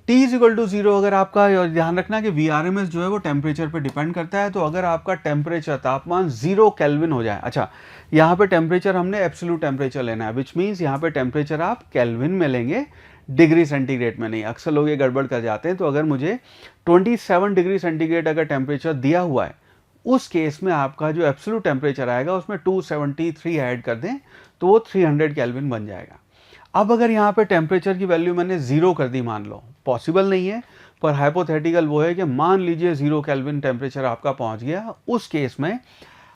T = 0 अगर आपका, ध्यान रखना कि VRMS जो है वो टेम्परेचर पे डिपेंड करता है। तो अगर आपका टेम्परेचर तापमान 0 केल्विन हो जाए, अच्छा यहाँ पे टेम्परेचर हमने एब्सोल्यूट टेम्परेचर लेना है, विच मीन्स यहाँ पे टेम्परेचर आप केल्विन में लेंगे, डिग्री सेंटीग्रेड में नहीं। अक्सर लोग ये गड़बड़ कर जाते हैं। तो अगर मुझे 27 डिग्री सेंटीग्रेड अगर टेम्परेचर दिया हुआ है, उस केस में आपका जो एब्सोल्यूट टेम्परेचर आएगा उसमें 273 ऐड कर दें तो वो 300 केल्विन बन जाएगा। अब अगर यहाँ पे टेम्परेचर की वैल्यू मैंने 0 कर दी, मान लो, पॉसिबल नहीं है पर हाइपोथेटिकल वो है कि मान लीजिए 0 केल्विन टेम्परेचर आपका पहुँच गया, उस केस में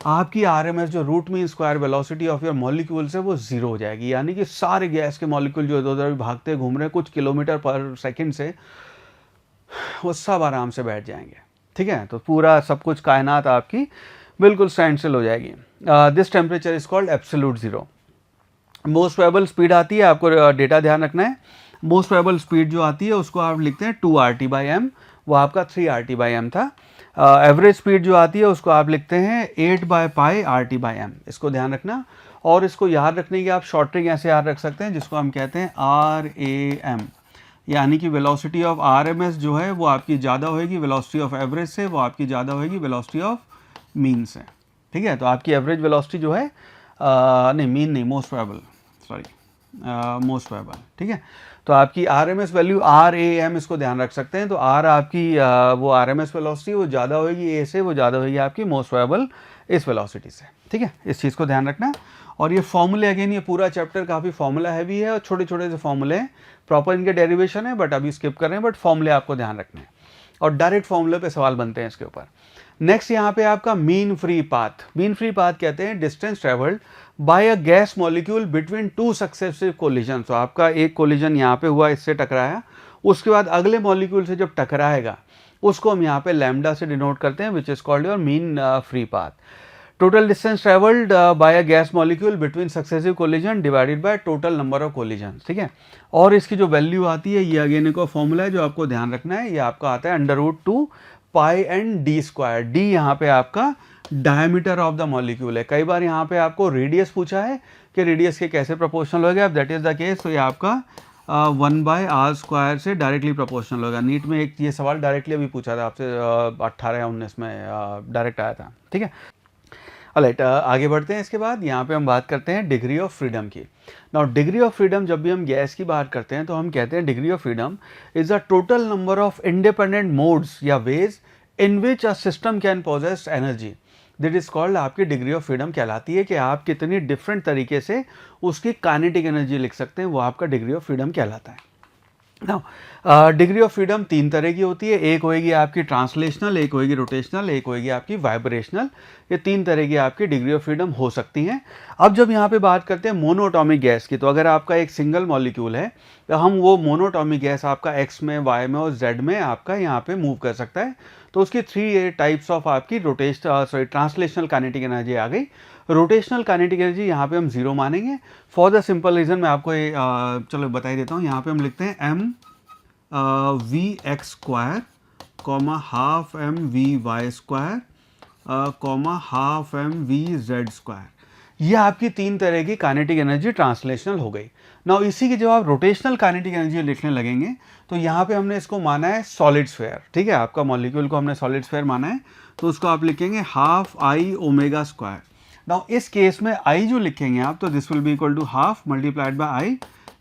आपकी RMS जो root mean square velocity of your molecules है वो 0 हो जाएगी। यानी कि सारे गैस के मॉलिक्यूल जो इधर उधर भागते घूम रहे हैं कुछ किलोमीटर पर सेकंड से, वो सब आराम से बैठ जाएंगे। ठीक है, तो पूरा सब कुछ कायनात आपकी बिल्कुल स्टैंड स्टिल हो जाएगी। This temperature is called absolute 0। Most probable speed आती है, आपको डेटा ध्यान रखना है। मोस्ट प्रोबेबल स्पीड जो आती है उसको आप लिखते हैं 2RT बाई एम, वो आपका 3RT बाई एम था। एवरेज स्पीड जो आती है उसको आप लिखते हैं 8/πRT बाई एम, इसको ध्यान रखना। और इसको याद रखने की आप शॉर्ट ट्रिक ऐसे याद रख सकते हैं, जिसको हम कहते हैं RAM, यानी कि वेलोसिटी ऑफ RMS जो है वो आपकी ज़्यादा होगी वेलोसिटी ऑफ एवरेज से, वो आपकी ज़्यादा होगी वेलोसिटी ऑफ मीन से। ठीक है, तो आपकी एवरेज वेलोसिटी जो है नहीं, मीन नहीं, most probable, sorry, most probable. ठीक है, तो आपकी RMS वैल्यू RAM, इसको ध्यान रख सकते हैं। तो R आपकी वो RMS वेलोसिटी वो ज़्यादा होगी A से, वो ज़्यादा होगी आपकी मोस्ट प्रोबेबल इस वेलोसिटी से। ठीक है, इस चीज़ को ध्यान रखना। और ये फॉर्मूले, अगेन ये पूरा चैप्टर काफ़ी फॉर्मूला हैवी है और छोटे छोटे से फॉर्मूले हैं, प्रॉपर इनके डेरिवेशन है बट अभी स्किप कर रहे हैं, बट फॉर्मूले आपको ध्यान रखने हैं और डायरेक्ट फॉर्मूले पे सवाल बनते हैं इसके ऊपर। नेक्स्ट यहाँ पे आपका mean free path. Mean free path कहते हैं distance travelled by a gas molecule between two successive collision. तो आपका एक कोलिजन यहाँ पे हुआ, इससे टकराया, उसके बाद अगले मॉलिक्यूल से जब टकराएगा उसको हम यहाँ पे लैम्डा से डिनोट करते हैं, which is called your mean free path. Total distance travelled by a gas molecule between successive collision divided by total number of collision. ठीक है, और इसकी जो वैल्यू आती है, ये अगेन एक फॉर्मूला है जो आपको ध्यान रखना है। ये आपका आता है √2 π/d²। d यहाँ पे आपका डायमीटर ऑफ द मॉलिक्यूल है। कई बार यहाँ पे आपको रेडियस पूछा है कि रेडियस के कैसे प्रोपोर्शनल होगा, अब दैट इज द केस। तो ये आपका 1/r² से डायरेक्टली प्रोपोर्शनल होगा। नीट में एक ये सवाल डायरेक्टली अभी पूछा था आपसे 18 या 19 में डायरेक्ट आया था। ठीक है, ऑलराइट, आगे बढ़ते हैं। इसके बाद यहाँ पे हम बात करते हैं डिग्री ऑफ फ्रीडम की। नाउ डिग्री ऑफ फ्रीडम, जब भी हम गैस की बात करते हैं तो हम कहते हैं degree of freedom is the total number of independent modes या ways in which a system can possess energy. That is called, आपकी डिग्री ऑफ फ्रीडम कहलाती है कि आप कितनी डिफरेंट तरीके से उसकी काइनेटिक एनर्जी लिख सकते हैं, वो आपका डिग्री ऑफ फ्रीडम कहलाता है। नाउ डिग्री ऑफ फ्रीडम तीन तरह की होती है, एक होगी आपकी ट्रांसलेशनल, एक होगी रोटेशनल, एक होगी आपकी वाइब्रेशनल। ये तीन तरह की आपकी डिग्री ऑफ फ्रीडम हो सकती हैं। अब जब यहाँ पे बात करते हैं मोनोटॉमिक गैस की, तो अगर आपका एक सिंगल मॉलिक्यूल है तो हम वो मोनोटॉमिक गैस आपका x में, y में और z में आपका यहाँ पे मूव कर सकता है। तो उसकी 3 टाइप्स ऑफ आपकी ट्रांसलेशनल काइनेटिक एनर्जी आ गई। रोटेशनल काइनेटिक एनर्जी यहाँ पे हम 0 मानेंगे फॉर द सिंपल रीजन, मैं आपको ये चलो बता ही देता हूँ। यहाँ पे हम लिखते हैं mv(x², ½ mvy², ½ mvz²। ये आपकी तीन तरह की काइनेटिक एनर्जी ट्रांसलेशनल हो गई। नाउ इसी की जब आप रोटेशनल काइनेटिक एनर्जी लिखने लगेंगे तो यहाँ पे हमने इसको माना है सॉलिड स्फीयर। ठीक है, आपका मॉलिक्यूल को हमने सॉलिड स्फीयर माना है, तो उसको आप लिखेंगे ½ I⍵²। नाउ इस केस में I जो लिखेंगे आप, तो this will be equal to ½ multiplied by I,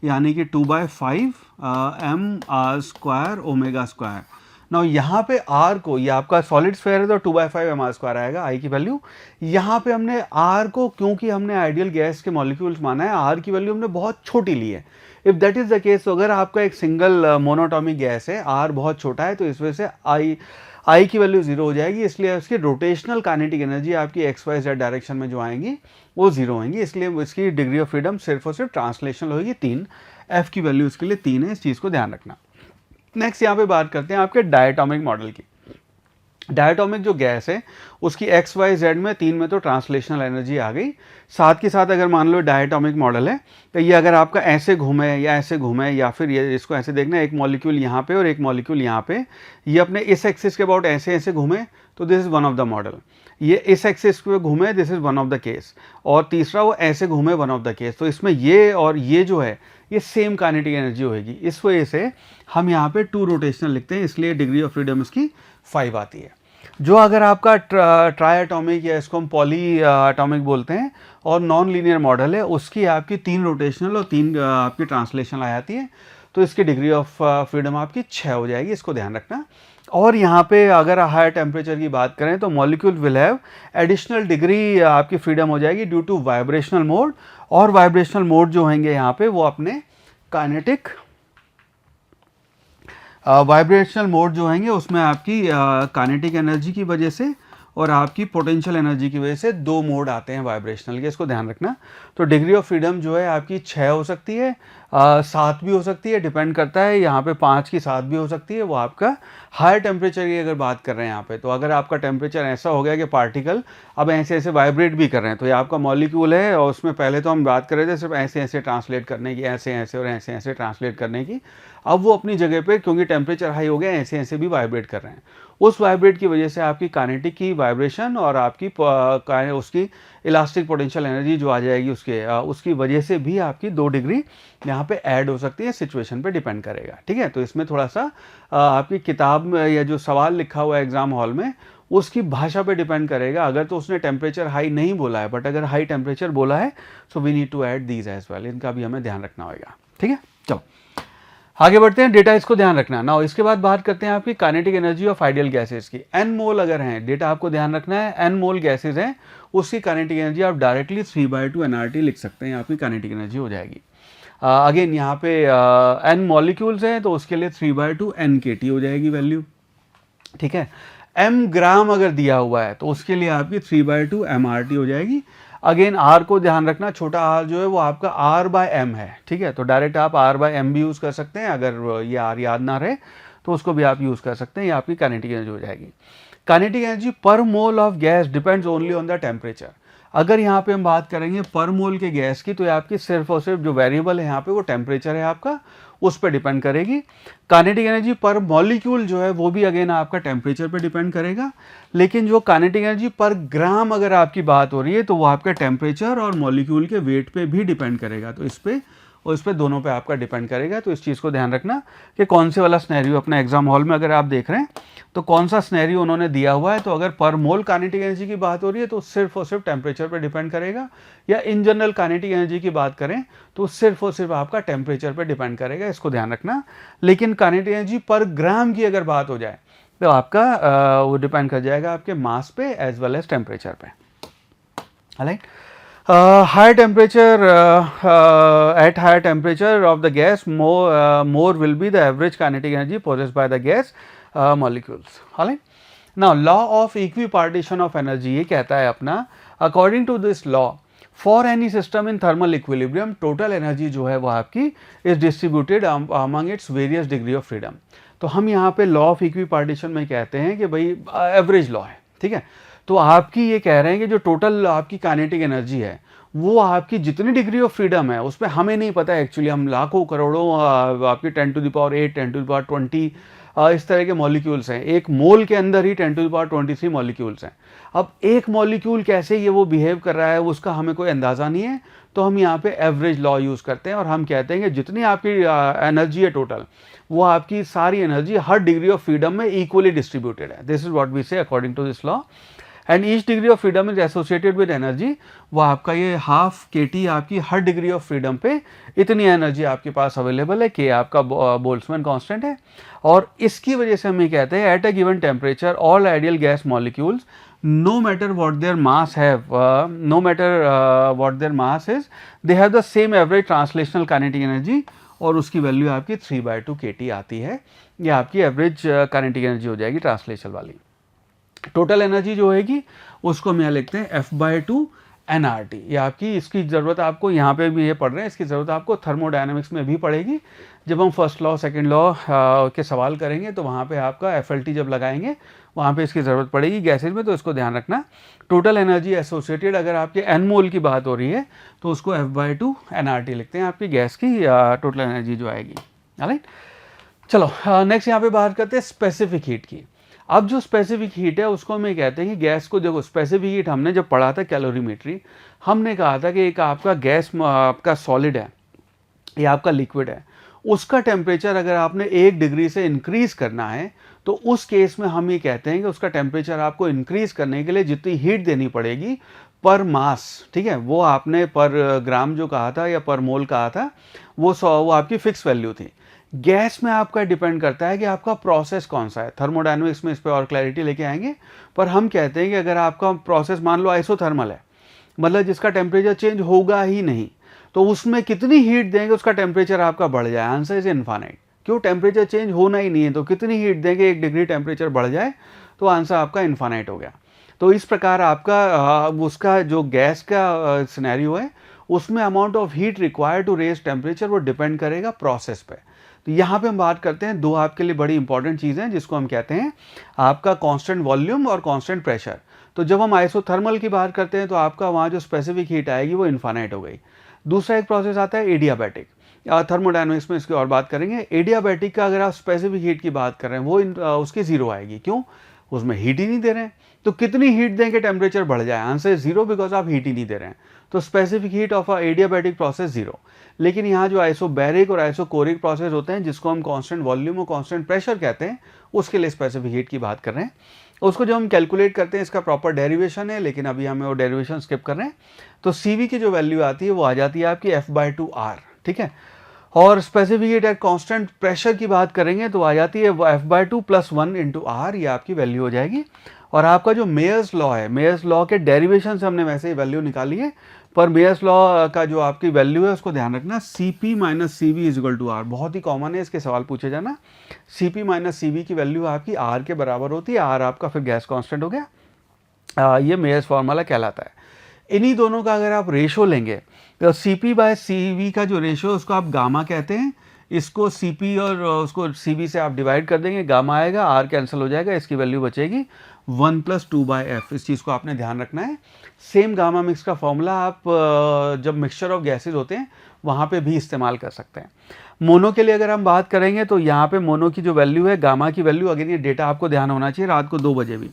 यानी कि 2/5 mr²⍵²। नाउ यहाँ पे R को, ये आपका सॉलिड स्फीयर है तो 2/5 mr² आएगा I की वैल्यू। यहाँ पे हमने R को, क्योंकि हमने आइडियल गैस के मॉलिक्यूल्स माना है, R की वैल्यू हमने बहुत छोटी ली है। If that is the case, तो अगर आपका एक सिंगल मोनोटॉमिक गैस है, R बहुत छोटा है, तो इस वजह से आई की वैल्यू 0 हो जाएगी, इसलिए उसकी रोटेशनल काइनेटिक एनर्जी आपकी एक्स वाई जेड डायरेक्शन में जो आएंगी वो 0 होंगी, इसलिए इसकी डिग्री ऑफ फ्रीडम सिर्फ और सिर्फ ट्रांसलेशनल होगी 3। एफ की वैल्यू इसके लिए 3 है, इस चीज़ को ध्यान रखना। नेक्स्ट यहाँ पे बात करते हैं आपके डायटोमिक मॉडल की। डायटोमिक जो गैस है उसकी एक्स वाई जेड में 3 में तो ट्रांसलेशनल एनर्जी आ गई, साथ के साथ अगर मान लो डायटोमिक मॉडल है तो ये अगर आपका ऐसे घूमे या ऐसे घूमे या फिर ये इसको ऐसे देखना है, एक मॉलिक्यूल यहाँ पे और एक मॉलिक्यूल यहाँ पे, ये अपने इस एक्सिस के अबाउट ऐसे ऐसे घूमे तो this is one of the model. ये इस एक्सिस पे घूमे, this is one of the case. और तीसरा वो ऐसे घूमे, वन ऑफ द केस। तो इसमें ये और ये जो है ये सेम काइनेटिक एनर्जी होगी, इस वजह से हम यहाँ पे 2 रोटेशनल लिखते हैं, इसलिए डिग्री ऑफ फ्रीडम इसकी 5 आती है। जो अगर आपका ट्राई एटॉमिक या इसको हम पॉली एटॉमिक बोलते हैं और नॉन लीनियर मॉडल है, उसकी आपकी 3 रोटेशनल और 3 आपकी ट्रांसलेशनल आ जाती है, तो इसकी डिग्री ऑफ फ्रीडम आपकी 6 हो जाएगी, इसको ध्यान रखना। और यहाँ पे अगर हायर टेम्परेचर की बात करें तो molecule will have additional degree आपकी फ्रीडम हो जाएगी ड्यू टू वाइब्रेशनल मोड, और वाइब्रेशनल मोड जो होंगे यहाँ पे वो अपने काइनेटिक वाइब्रेशनल मोड जो होंगे उसमें आपकी काइनेटिक एनर्जी की वजह से और आपकी पोटेंशियल एनर्जी की वजह से 2 मोड आते हैं वाइब्रेशनल के, इसको ध्यान रखना। तो डिग्री ऑफ फ्रीडम जो है आपकी 6 हो सकती है, 7 भी हो सकती है, डिपेंड करता है, यहाँ पे 5 की 7 भी हो सकती है। वो आपका हायर टेम्परेचर की अगर बात कर रहे हैं यहाँ पे, तो अगर आपका टेम्परेचर ऐसा हो गया कि पार्टिकल अब ऐसे ऐसे वाइब्रेट भी कर रहे हैं, तो ये आपका मॉलिक्यूल है और उसमें पहले तो हम बात कर रहे थे सिर्फ ऐसे ऐसे ट्रांसलेट करने की, ऐसे ऐसे और ऐसे ऐसे ट्रांसलेट करने की, अब वो अपनी जगह पे क्योंकि टेम्परेचर हाई हो गया ऐसे ऐसे भी वाइब्रेट कर रहे हैं। उस वाइब्रेट की वजह से आपकी काइनेटिक की वाइब्रेशन और आपकी उसकी इलास्टिक पोटेंशियल एनर्जी जो आ जाएगी उसकी वजह से भी आपकी 2 डिग्री यहाँ पे ऐड हो सकती है, सिचुएशन पे डिपेंड करेगा। ठीक है, तो इसमें थोड़ा सा आपकी किताब में या जो सवाल लिखा हुआ है एग्जाम हॉल में उसकी भाषा पे डिपेंड करेगा। अगर तो उसने टेम्परेचर हाई नहीं बोला है, बट अगर हाई टेम्परेचर बोला है, so we need to add these as well, इनका भी हमें ध्यान रखना होगा। ठीक है, चलो आगे बढ़ते हैं। डेटा इसको ध्यान रखना ना। इसके बाद बात करते हैं आपकी kinetic energy of ideal gases की। एन मोल अगर हैं, डेटा आपको ध्यान रखना है, एन मोल गैसेस हैं, उसकी काइनेटिक एनर्जी आप डायरेक्टली 3/2 nRT लिख सकते हैं, आपकी काइनेटिक एनर्जी हो जाएगी। अगेन यहाँ पे एन मॉलिक्यूल्स हैं तो उसके लिए 3/2 nKT हो जाएगी वैल्यू। ठीक है, m ग्राम अगर दिया हुआ है तो उसके लिए आपकी 3/2 mRT हो जाएगी। अगेन r को ध्यान रखना, छोटा r जो है वो आपका r/m है। ठीक है, तो डायरेक्ट आप r/m भी यूज़ कर सकते हैं, अगर ये r याद ना रहे तो उसको भी आप यूज़ कर सकते हैं, ये आपकी काइनेटिक एनर्जी हो जाएगी। काइनेटिक एनर्जी पर mole of gas depends only on the temperature. अगर यहाँ पे हम बात करेंगे पर मोल के गैस की, तो ये आपकी सिर्फ और सिर्फ जो वेरिएबल है यहाँ पे वो टेम्परेचर है आपका, उस पर डिपेंड करेगी। काइनेटिक एनर्जी पर मॉलिक्यूल जो है वो भी अगेन आपका टेम्परेचर पे डिपेंड करेगा, लेकिन जो काइनेटिक एनर्जी पर ग्राम अगर आपकी बात हो रही है तो वो आपके टेम्परेचर और मॉलिक्यूल के वेट पे भी डिपेंड करेगा। तो इस पे और इस पे दोनों पे आपका डिपेंड करेगा। तो इस चीज़ को ध्यान रखना कि कौन से वाला स्नैरियो अपने एग्जाम हॉल में अगर आप देख रहे हैं तो कौन सा स्नैरियो उन्होंने दिया हुआ है। तो अगर पर मोल काइनेटिक एनर्जी की बात हो रही है तो सिर्फ और सिर्फ टेम्परेचर पर डिपेंड करेगा, या इन जनरल काइनेटिक एनर्जी की बात करें तो सिर्फ और सिर्फ आपका टेम्परेचर पर डिपेंड करेगा, इसको ध्यान रखना। लेकिन काइनेटिक एनर्जी पर ग्राम की अगर बात हो जाए तो आपका वो डिपेंड कर जाएगा आपके मास पे एज वेल एज टेम्परेचर पे। Right, higher temperature at higher temperature of the gas more will be the average kinetic energy possessed by the gas molecules. Alright, now law of equipartition of energy ये कहता है अपना, according to this law for any system in thermal equilibrium total energy जो है वो आपकी is distributed among its various degree of freedom। तो हम यहाँ पे law of equipartition में कहते हैं कि भाई एवरेज लॉ है। ठीक है, तो आपकी ये कह रहे हैं कि जो टोटल आपकी काइनेटिक एनर्जी है वो आपकी जितनी डिग्री ऑफ फ्रीडम है उस पर हमें नहीं पता है एक्चुअली, हम लाखों करोड़ों आपकी 10⁸, 10⁻20 इस तरह के मॉलिक्यूल्स हैं, एक मोल के अंदर ही 10⁻23 मॉलिक्यूल्स हैं। अब एक मॉलिक्यूल कैसे ये वो बिहेव कर रहा है उसका हमें कोई अंदाज़ा नहीं है, तो हम यहाँ पे एवरेज लॉ यूज़ करते हैं और हम कहते हैं कि जितनी आपकी एनर्जी है टोटल, वो आपकी सारी एनर्जी हर डिग्री ऑफ फ्रीडम में इक्वली डिस्ट्रीब्यूटेड है। This is what we say according to this law, and each degree of freedom is associated with energy. वो आपका ये हाफ KT आपकी हर डिग्री ऑफ फ्रीडम पे इतनी एनर्जी आपके पास अवेलेबल है, K आपका बोल्ट्जमैन कांस्टेंट है। और इसकी वजह से हम ये कहते हैं at a given temperature all ideal gas molecules no matter what their mass have, no matter what their mass is, they have the same average translational kinetic energy, और उसकी वैल्यू आपकी 3/2 KT आती है। ये आपकी एवरेज काइनेटिक एनर्जी हो जाएगी translational वाली। टोटल एनर्जी जो होगी उसको हम यहाँ लिखते हैं F/2 nRT। ये आपकी, इसकी ज़रूरत आपको यहाँ पे भी ये पढ़ रहे हैं, इसकी ज़रूरत आपको थर्मोडायनेमिक्स में भी पड़ेगी। जब हम फर्स्ट लॉ सेकंड लॉ के सवाल करेंगे तो वहाँ पे आपका FLT जब लगाएंगे वहाँ पे इसकी ज़रूरत पड़ेगी गैसेज में, तो इसको ध्यान रखना। टोटल एनर्जी एसोसिएटेड, अगर आपके एन मोल की बात हो रही है तो उसको F/2 nRT लिखते हैं, आपकी गैस की टोटल एनर्जी जो आएगी। राइट, चलो नेक्स्ट यहाँ पे बात करते हैं स्पेसिफिक हीट की। अब जो स्पेसिफिक हीट है उसको हम कहते हैं कि गैस को, देखो स्पेसिफिक हीट हमने जब पढ़ा था कैलोरीमेट्री, हमने कहा था कि एक आपका गैस आपका सॉलिड है या आपका लिक्विड है, उसका टेम्परेचर अगर आपने 1 डिग्री से इंक्रीज करना है तो उस केस में हम ये कहते हैं कि उसका टेम्परेचर आपको इंक्रीज करने के लिए जितनी हीट देनी पड़ेगी पर मास, ठीक है, वो आपने पर ग्राम जो कहा था या पर मोल कहा था, वो आपकी फिक्स वैल्यू थी। गैस में आपका डिपेंड करता है कि आपका प्रोसेस कौन सा है। थर्मोडायनेमिक्स में इस पर और क्लैरिटी लेके आएंगे, पर हम कहते हैं कि अगर आपका प्रोसेस मान लो आइसोथर्मल है, मतलब जिसका टेम्परेचर चेंज होगा ही नहीं, तो उसमें कितनी हीट देंगे उसका टेम्परेचर आपका बढ़ जाए। Answer is infinite. क्यों? टेम्परेचर चेंज होना ही नहीं है, तो कितनी हीट देंगे 1 डिग्री टेम्परेचर बढ़ जाए, तो आंसर आपका इनफाइनाइट हो गया। तो इस प्रकार आपका उसका जो गैस का सिनेरियो है उसमें amount of heat required to raise temperature वो डिपेंड करेगा प्रोसेस पे। तो यहाँ पे हम बात करते हैं दो आपके लिए बड़ी इंपॉर्टेंट चीज़ें हैं जिसको हम कहते हैं आपका कांस्टेंट वॉल्यूम और कांस्टेंट प्रेशर। तो जब हम आइसोथर्मल की बात करते हैं तो आपका वहाँ जो स्पेसिफिक हीट आएगी वो इनफाइनाइट हो गई। दूसरा एक प्रोसेस आता है एडियाबैटिक, थर्मोडायनेमिक्स में इसकी और बात करेंगे। एडियाबैटिक का अगर आप स्पेसिफिक हीट की बात कर रहे हैं वो उसकी जीरो आएगी। क्यों? उसमें हीट ही नहीं दे रहे हैं, तो कितनी हीट दें कि टेम्परेचर बढ़ जाए? आंसर जीरो, बिकॉज आप हीट ही नहीं दे रहे हैं। तो specific heat of a adiabatic process zero. लेकिन यहाँ जो आइसोबैरिक और आइसोकोरिक प्रोसेस होते हैं जिसको हम कांस्टेंट वॉल्यूम और कांस्टेंट प्रेशर कहते हैं, उसके लिए स्पेसिफिक हीट की बात कर रहे हैं। उसको जब हम कैलकुलेट करते हैं इसका प्रॉपर डेरिवेशन है, लेकिन अभी हमें वो डेरिवेशन स्किप कर रहे हैं। तो CV की जो वैल्यू आती है वो आ जाती है आपकी F/2R, ठीक है। और specific heat at constant pressure की बात करेंगे तो आ जाती है F/2 + 1 × R, ये आपकी वैल्यू हो जाएगी। और आपका जो मेयर्स लॉ है, मेयर्स लॉ के डेरिवेशन से हमने वैसे ही वैल्यू निकाली है, पर मेयर्स लॉ का जो आपकी वैल्यू है उसको ध्यान रखना, CP - CV = R। बहुत ही कॉमन है, इसके सवाल पूछे जाना। CP - CV की वैल्यू आपकी R के बराबर होती है। R आपका फिर गैस कांस्टेंट हो गया। ये मेयर्स फॉर्मूला कहलाता है। इन्हीं दोनों का अगर आप रेशो लेंगे तो CP/CV का जो रेशो उसको आप गामा कहते हैं। इसको CP और उसको CV से आप डिवाइड कर देंगे, गामा आएगा, R कैंसिल हो जाएगा, इसकी वैल्यू बचेगी 1 + 2/F। इस चीज़ को आपने ध्यान रखना है। सेम गामा मिक्स का फॉर्मूला आप जब मिक्सचर ऑफ गैसेज होते हैं वहाँ पे भी इस्तेमाल कर सकते हैं। मोनो के लिए अगर हम बात करेंगे तो यहाँ पे मोनो की जो वैल्यू है, गामा की वैल्यू, अगर ये डेटा आपको ध्यान होना चाहिए रात को 2 बजे भी,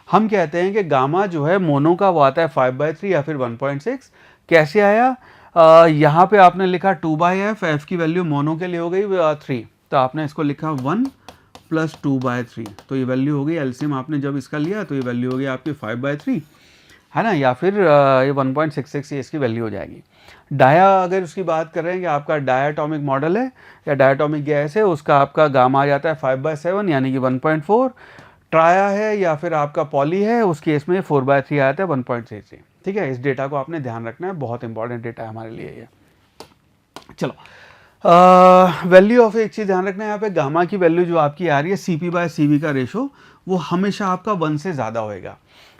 हम कहते हैं कि गामा जो है मोनो का वो आता है 5/3 या फिर 1.6। कैसे आया? यहाँ पे आपने लिखा 2/F, F की वैल्यू मोनो के लिए हो गई 3, तो आपने इसको लिखा 1 + 2/3, तो ये वैल्यू हो गई। एलसीएम आपने जब इसका लिया तो ये वैल्यू हो गई आपकी 5/3, है ना, या फिर ये 1.66 ये इसकी वैल्यू हो जाएगी। डाया अगर उसकी बात कर रहे हैं कि आपका डायाटॉमिक मॉडल है या डायाटॉमिक गैस है, उसका आपका गामा आ जाता है 5/7 यानी कि 1.4। ट्राया है या फिर आपका पॉली है, उस केस में 4/3 आता है 1.33। ठीक है, इस डेटा को आपने ध्यान रखना है, बहुत इंपॉर्टेंट डेटा है हमारे लिए ये। चलो, वैल्यू ऑफ एक चीज़ ध्यान रखना है यहाँ पे, गामा की वैल्यू जो आपकी आ रही है CP/CV का रेशो वो हमेशा आपका 1 से ज़्यादा होएगा।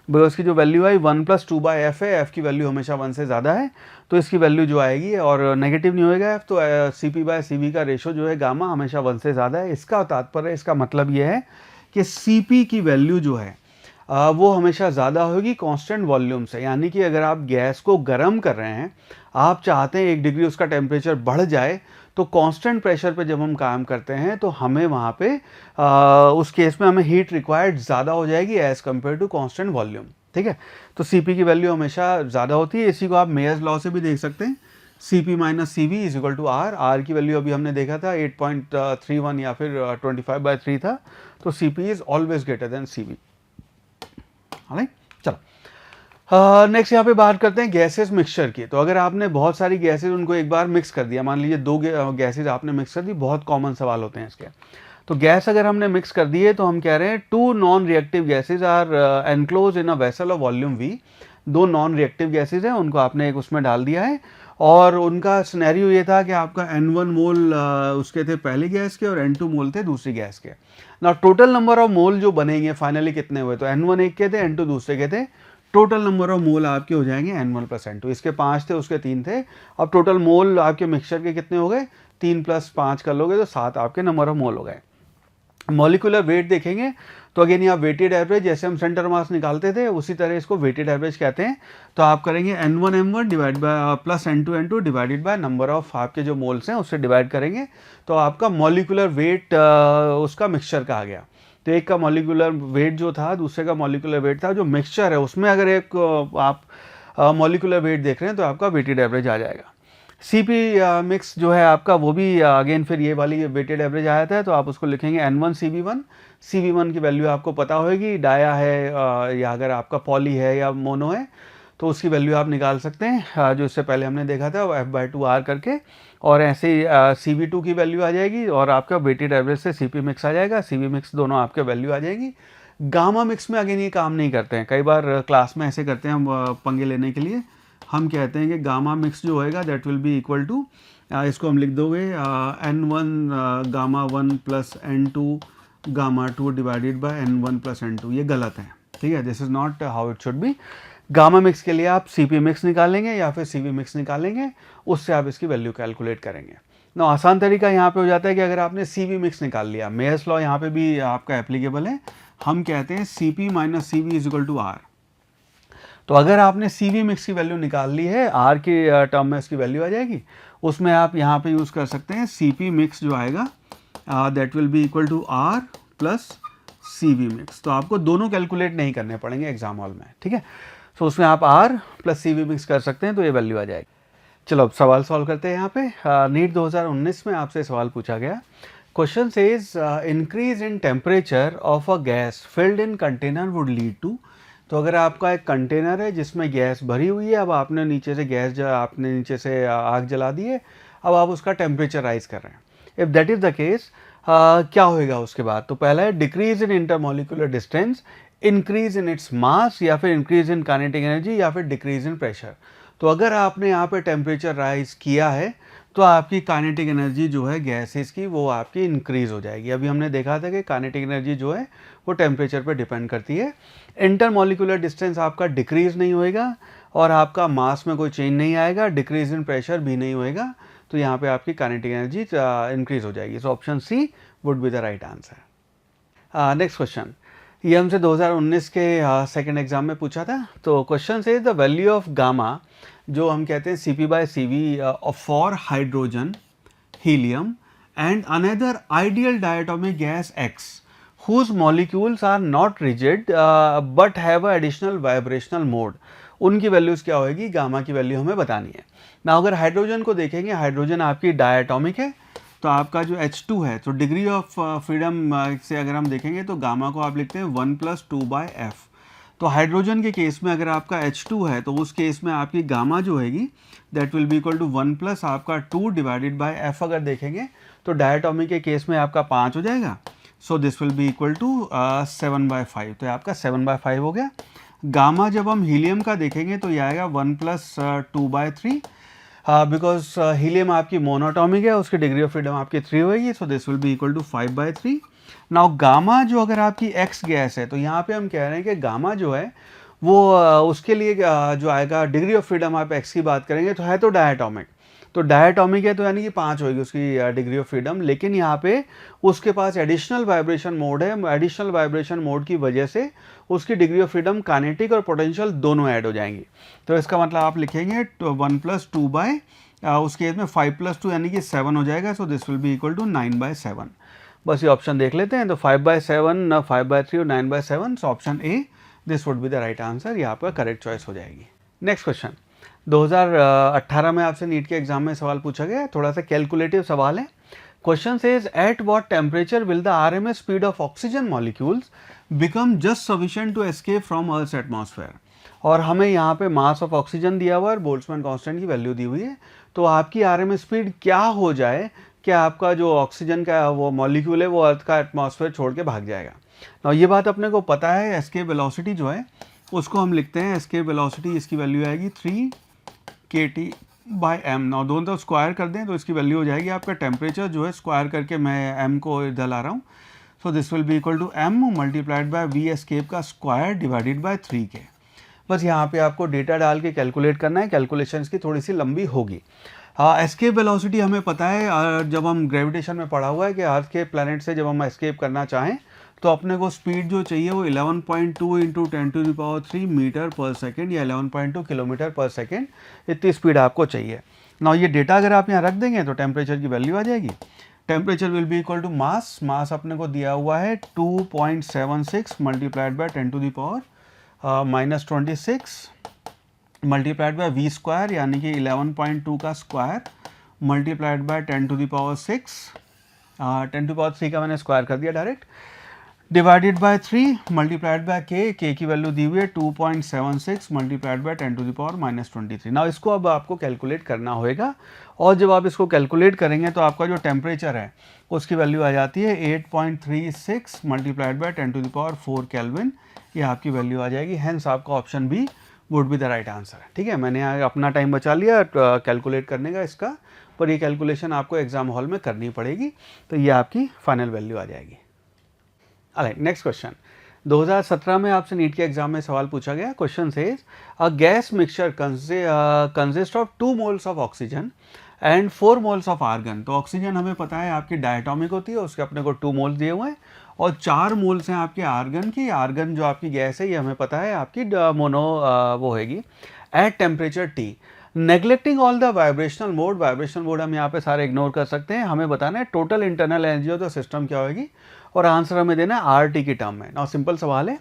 भाई उसकी जो वैल्यू आई 1 + 2/F है, F की वैल्यू हमेशा 1 से ज़्यादा है, तो इसकी वैल्यू जो आएगी, और नेगेटिव नहीं होएगा F, तो CP/CV का रेशो जो है गामा हमेशा 1 से ज़्यादा है। इसका तात्पर्य, इसका मतलब ये है कि CP की वैल्यू जो है वो हमेशा ज़्यादा होगी कांस्टेंट वॉल्यूम से। यानी कि अगर आप गैस को गर्म कर रहे हैं, आप चाहते हैं 1 डिग्री उसका टेम्परेचर बढ़ जाए, तो कांस्टेंट प्रेशर पे जब हम काम करते हैं तो हमें वहाँ पे उस केस में हमें हीट रिक्वायर्ड ज़्यादा हो जाएगी as compare to constant volume. ठीक है, तो CP की वैल्यु हमेशा ज़्यादा होती है। इसी को आप मेयर्स लॉ से भी देख सकते हैं, CP - CV = R। R की वैल्यू अभी हमने देखा था 8.31 या फिर 25/3 था, तो CP is always greater than CV। Right, चलो नेक्स्ट यहाँ पे बात करते हैं गैसेस मिक्सचर की। तो अगर आपने बहुत सारी गैसेस उनको एक बार मिक्स कर दिया, मान लीजिए 2 गैसेस आपने मिक्स कर दी, बहुत कॉमन सवाल होते हैं इसके। तो गैस अगर हमने मिक्स कर दी है तो हम कह रहे हैं 2 non reactive gases are enclose in a vessel of volume V। 2 non reactive gases हैं, उनको आपने एक उसमें डाल दिया है, और उनका सिनेरियो ये था कि आपका N1 मोल उसके थे पहली गैस के और N2 मोल थे दूसरी गैस के। ना टोटल नंबर ऑफ मोल जो बनेंगे फाइनली कितने हुए, तो N1 एक के थे, N2 दूसरे के थे, टोटल नंबर ऑफ मोल आपके हो जाएंगे N1 प्लस N2। इसके 5 थे, उसके 3 थे। अब टोटल मोल आपके मिक्सचर के कितने हो गए, 3 + 5 कर लोगे तो 7 आपके नंबर ऑफ मोल हो गए। मॉलिक्यूलर वेट देखेंगे तो अगेन यहाँ वेटेड एवरेज, जैसे हम सेंटर मास निकालते थे उसी तरह इसको वेटेड एवरेज कहते हैं। तो आप करेंगे N1 M1 divide by plus N2 N2 divided by number of आपके जो मोल्स हैं उससे डिवाइड करेंगे, तो आपका मॉलिक्यूलर वेट उसका मिक्सचर का आ गया। तो एक का मॉलिक्यूलर वेट जो था, दूसरे का मॉलिक्यूलर वेट था, जो मिक्सचर है उसमें अगर एक आप मॉलिक्यूलर वेट देख रहे हैं तो आपका वेटेड एवरेज आ जाएगा। CP मिक्स जो है आपका वो भी अगेन फिर ये वाली वेटेड एवरेज आया था, तो आप उसको लिखेंगे N1 CB1। CB1 की वैल्यू आपको पता होगी, डाया है या अगर आपका पॉली है या मोनो है तो उसकी वैल्यू आप निकाल सकते हैं, जो इससे पहले हमने देखा था F/2R करके। और ऐसे ही CB2 की वैल्यू आ जाएगी और आपका वेटेड एवरेज से CP मिक्स आ जाएगा, CB मिक्स दोनों आपके वैल्यू आ जाएगी। गामा मिक्स में अगेन ये काम नहीं करते हैं, कई बार क्लास में ऐसे करते हैं हम पंगे लेने के लिए। हम कहते हैं कि गामा मिक्स जो होएगा that will be equal to, इसको हम लिख दोगे N1 gamma 1 plus N2 gamma 2 divided by N1 plus N2। ये गलत है, ठीक है, this is not how it should be. Gamma mix के लिए आप CP मिक्स निकालेंगे या फिर CV मिक्स निकालेंगे, उससे आप इसकी वैल्यू कैलकुलेट करेंगे ना। आसान तरीका यहाँ पे हो जाता है कि अगर आपने CV मिक्स निकाल लिया, मेयर्स लॉ यहाँ पे भी आपका एप्लीकेबल है। हम कहते हैं CP minus CV is equal to R। तो अगर आपने CV मिक्स की वैल्यू निकाल ली है, R के टर्म में इसकी वैल्यू आ जाएगी, उसमें आप यहाँ पे यूज़ कर सकते हैं CP मिक्स जो आएगा that will be equal to R plus CV mix. तो आपको दोनों कैलकुलेट नहीं करने पड़ेंगे एग्जाम हॉल में, ठीक है। तो उसमें आप R प्लस CV मिक्स कर सकते हैं, तो ये वैल्यू आ जाएगी। चलो अब सवाल सॉल्व करते हैं। यहाँ पे नीट 2019 में आपसे सवाल पूछा गया। Question says increase in temperature of a gas filled in container would lead to. तो अगर आपका एक कंटेनर है जिसमें गैस भरी हुई है, अब आपने नीचे से आपने नीचे से आग जला दी है, अब आप उसका टेम्परेचर राइज कर रहे हैं। If that is the case क्या होएगा उसके बाद, तो पहला है decrease in intermolecular distance, increase in its mass, या फिर इंक्रीज इन काइनेटिक एनर्जी, या फिर डिक्रीज इन प्रेशर। तो अगर आपने यहाँ पे टेम्परेचर राइज किया है तो आपकी काइनेटिक एनर्जी जो है गैसेस की वो आपकी इंक्रीज हो जाएगी। अभी हमने देखा था कि काइनेटिक एनर्जी जो है वो टेम्परेचर पर डिपेंड करती है। इंटरमोलिकुलर डिस्टेंस आपका डिक्रीज नहीं होएगा और आपका मास में कोई चेंज नहीं आएगा, डिक्रीज इन प्रेशर भी नहीं होएगा, तो यहाँ पे आपकी काइनेटिक एनर्जी इंक्रीज हो जाएगी। So option C would be the right answer. Next question, ये हमसे 2019 के सेकेंड एग्जाम में पूछा था। तो question says the value of gamma, जो हम कहते हैं CP/CV for hydrogen, helium and another ideal diatomic gas X whose molecules are not rigid but have a additional vibrational mode, उनकी वैल्यूज़ क्या होगी, गामा की वैल्यू हमें बतानी है ना। अगर हाइड्रोजन को देखेंगे, हाइड्रोजन आपकी डायटोमिक है, तो आपका जो H2 है, तो डिग्री ऑफ फ्रीडम से अगर हम देखेंगे तो गामा को आप लिखते हैं 1 + 2/F। तो हाइड्रोजन के केस में अगर आपका H2 है तो उस केस में आपकी गामा जो होगी that will be equal to 1 + आपका 2 डिवाइडेड बाय F। अगर देखेंगे तो डायटोमिक के केस में आपका 5 हो जाएगा, so this will be equal to 7/5। तो आपका 7/5 हो गया। गामा जब हम हीलियम का देखेंगे तो ये आएगा 1 + 2/3, बिकॉज हीलियम आपकी मोनोटॉमिक है, उसकी डिग्री ऑफ फ्रीडम आपकी 3 होगी, so this will be equal to 5/3। Now gamma जो अगर आपकी एक्स गैस है, तो यहाँ पे हम कह रहे हैं कि गामा जो है वो उसके लिए जो आएगा डिग्री ऑफ फ्रीडम, आप एक्स की बात करेंगे तो है तो डायटोमिक, तो डायटोमिक है तो यानी कि 5 होगी उसकी डिग्री ऑफ फ्रीडम, लेकिन यहाँ पे उसके पास एडिशनल वाइब्रेशन मोड है। एडिशनल वाइब्रेशन मोड की वजह से उसकी डिग्री ऑफ फ्रीडम काइनेटिक और पोटेंशियल दोनों ऐड हो जाएंगी। तो इसका मतलब आप लिखेंगे 1 + 2 उस केस में 5 + 2 यानी कि 7 हो जाएगा, so this will be equal to 9/7। बस ये ऑप्शन देख लेते हैं, तो 5/7, 5/3 और 9/7, so option A this would be the right answer, ये आपका करेक्ट चॉइस हो जाएगी। नेक्स्ट क्वेश्चन, 2018 में आपसे नीट के एग्जाम में सवाल पूछा गया, थोड़ा सा कैलकुलेटिव सवाल है। Question says at what temperature will the RMS speed of oxygen molecules become just sufficient to escape from earth atmosphere. और हमें यहाँ पे मास ऑफ ऑक्सीजन दिया हुआ है और बोल्ट्जमैन कांस्टेंट की वैल्यू दी हुई है, तो आपकी RMS स्पीड क्या हो जाए कि आपका जो ऑक्सीजन का वो मॉलिक्यूल है वो अर्थ का एटमॉस्फेयर छोड़ के भाग जाएगा। ना ये बात अपने को पता है, एस्केप वेलोसिटी जो है उसको हम लिखते हैं, एस्केप वेलोसिटी इसकी वैल्यू आएगी 3 kT बाय एम। नाउ दोनों तरफ स्क्वायर कर दें तो इसकी वैल्यू हो जाएगी आपका टेम्परेचर जो है, स्क्वायर करके मैं एम को इधर ला रहा हूँ, so this will be equal to m multiplied by v escape का स्क्वायर डिवाइडेड बाय 3 के। बस यहाँ पे आपको डेटा डाल के कैलकुलेट करना है, कैलकुलेशंस की थोड़ी सी लंबी होगी। एस्केप वेलोसिटी हमें पता है, जब हम ग्रेविटेशन में पढ़ा हुआ है कि अर्थ के प्लैनेट से जब हम एस्केप करना चाहें तो अपने को स्पीड जो चाहिए वो 11.2 इंटू 10⁻³ मीटर पर सेकेंड या 11.2 किलोमीटर पर सेकेंड, इतनी स्पीड आपको चाहिए। ना ये डेटा अगर आप यहाँ रख देंगे तो टेम्परेचर की वैल्यू आ जाएगी। Temperature will be equal to mass, mass अपने को दिया हुआ है 2.76 multiplied by 10⁻⁻26 multiplied by v square यानी कि 11.2 का स्क्वायर मल्टीप्लाइड बाय 10⁻⁶, 10⁻³ का मैंने स्क्वायर कर दिया direct, divided by 3 multiplied by के की वैल्यू दी हुई है 2.76 मल्टीप्लाइड बाय 10⁻⁻23। ना इसको अब आपको कैलकुलेट करना होगा, और जब आप इसको कैलकुलेट करेंगे तो आपका जो टेम्परेचर है उसकी वैल्यू आ जाती है 8.36 मल्टीप्लाइड बाय 10⁴ केल्विन, ये आपकी वैल्यू आ जाएगी। हेंस आपका option B would be the right answer. ठीक है, मैंने अपना टाइम बचा लिया कैलकुलेट करने का इसका, पर ये कैलकुलेशन आपको एग्जाम हॉल में करनी पड़ेगी, तो ये आपकी फाइनल वैल्यू आ जाएगी। Alright, next question. 2017 में आपसे नीट के एग्जाम में सवाल पूछा गया। Question says a gas mixture consist of 2 moles of oxygen and 4 moles of argon. तो ऑक्सीजन हमें पता है आपकी डायटोमिक होती है, उसके अपने को 2 मोल्स दिए हुए हैं, और 4 मोल्स हैं आपके आर्गन की। आर्गन जो आपकी गैस है ये हमें पता है आपकी मोनो वो होगी at temperature T. Neglecting all the vibrational mode, vibrational mode हम यहाँ पे सारे इग्नोर कर सकते हैं, हमें बताना है total internal energy of the system क्या होगी, और आंसर हमें देना है RT की टर्म में। ना सिंपल सवाल है,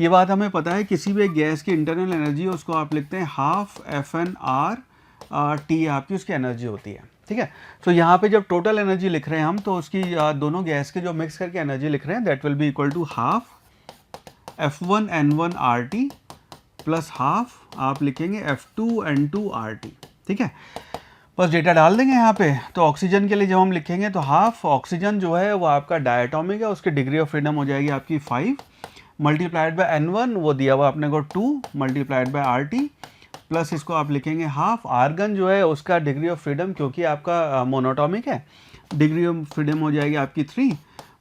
ये बात हमें पता है किसी भी गैस की इंटरनल एनर्जी उसको आप लिखते हैं हाफ FnR T आपकी उसकी एनर्जी होती है। ठीक है, तो यहाँ पे जब टोटल एनर्जी लिख रहे हैं हम तो उसकी दोनों गैस के जो मिक्स करके एनर्जी लिख रहे हैं that will be equal to half F1N1 RT plus half आप लिखेंगे F2N2 RT। ठीक है, बस डेटा डाल देंगे यहाँ पे। तो ऑक्सीजन के लिए जब हम लिखेंगे तो हाफ ऑक्सीजन जो है वो आपका डायटोमिक है, उसकी डिग्री ऑफ फ्रीडम हो जाएगी आपकी 5 मल्टीप्लाइड बाय N1 वो दिया हुआ अपने को 2 मल्टीप्लाइड बाय RT प्लस इसको आप लिखेंगे हाफ। आर्गन जो है उसका डिग्री ऑफ फ्रीडम क्योंकि आपका मोनोटॉमिक है, डिग्री ऑफ फ्रीडम हो जाएगी आपकी 3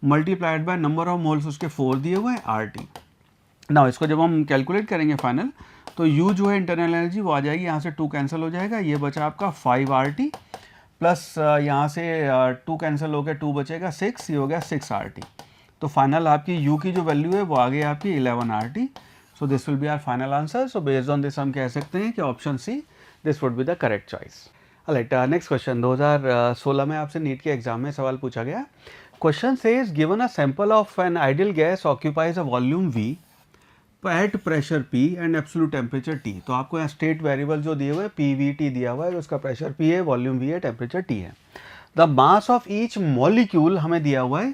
multiplied by number of moles उसके 4 दिए हुए हैं RT। ना इसको जब हम कैलकुलेट करेंगे फाइनल तो U जो है इंटरनल एनर्जी वो आ जाएगी, यहाँ से 2 कैंसिल हो जाएगा, ये बचा आपका 5 RT प्लस यहाँ से 2 कैंसिल हो गया 2 बचेगा 6, ये हो गया 6 RT। तो फाइनल आपकी U की जो वैल्यू है वो आ गई आपकी 11 RT। So this will be our final answer. So based on this हम कह सकते हैं कि option C this would be the correct choice. Alright, next question. 2016 में आपसे नीट के एग्जाम में सवाल पूछा गया। Question says given a sample of an ideal gas occupies a volume V at pressure P and absolute temperature T। तो आपको यहाँ स्टेट वेरिएबल जो दिए हुए PVT दिया हुआ है, उसका प्रेशर P है, वॉल्यूम V है, टेम्परेचर T है। The mass of each molecule हमें दिया हुआ है,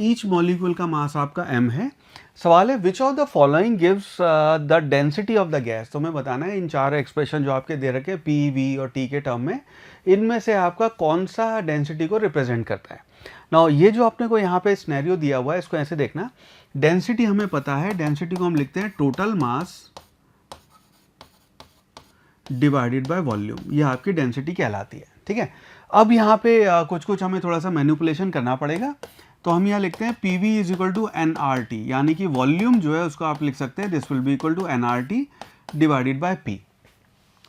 ईच मॉलिक्यूल का मास आपका m है। सवाल है which of the following gives the density of the gas. तो हमें बताना है इन 4 एक्सप्रेशन जो आपके दे रखे P, V और T के टर्म में, इनमें से आपका कौन सा डेंसिटी को रिप्रेजेंट करता है। नाउ ये जो अपने को यहाँ पे सिनेरियो दिया हुआ है इसको ऐसे देखना, डेंसिटी हमें पता है, डेंसिटी को हम लिखते हैं total mass divided by volume, ये आपकी डेंसिटी कहलाती है। ठीक है, अब यहाँ पे कुछ हमें थोड़ा सा मैनिपुलेशन करना पड़ेगा, तो हम यहाँ लिखते हैं PV is equal to NRT, यानी कि वॉल्यूम जो है उसको आप लिख सकते हैं this will be equal to NRT divided by P,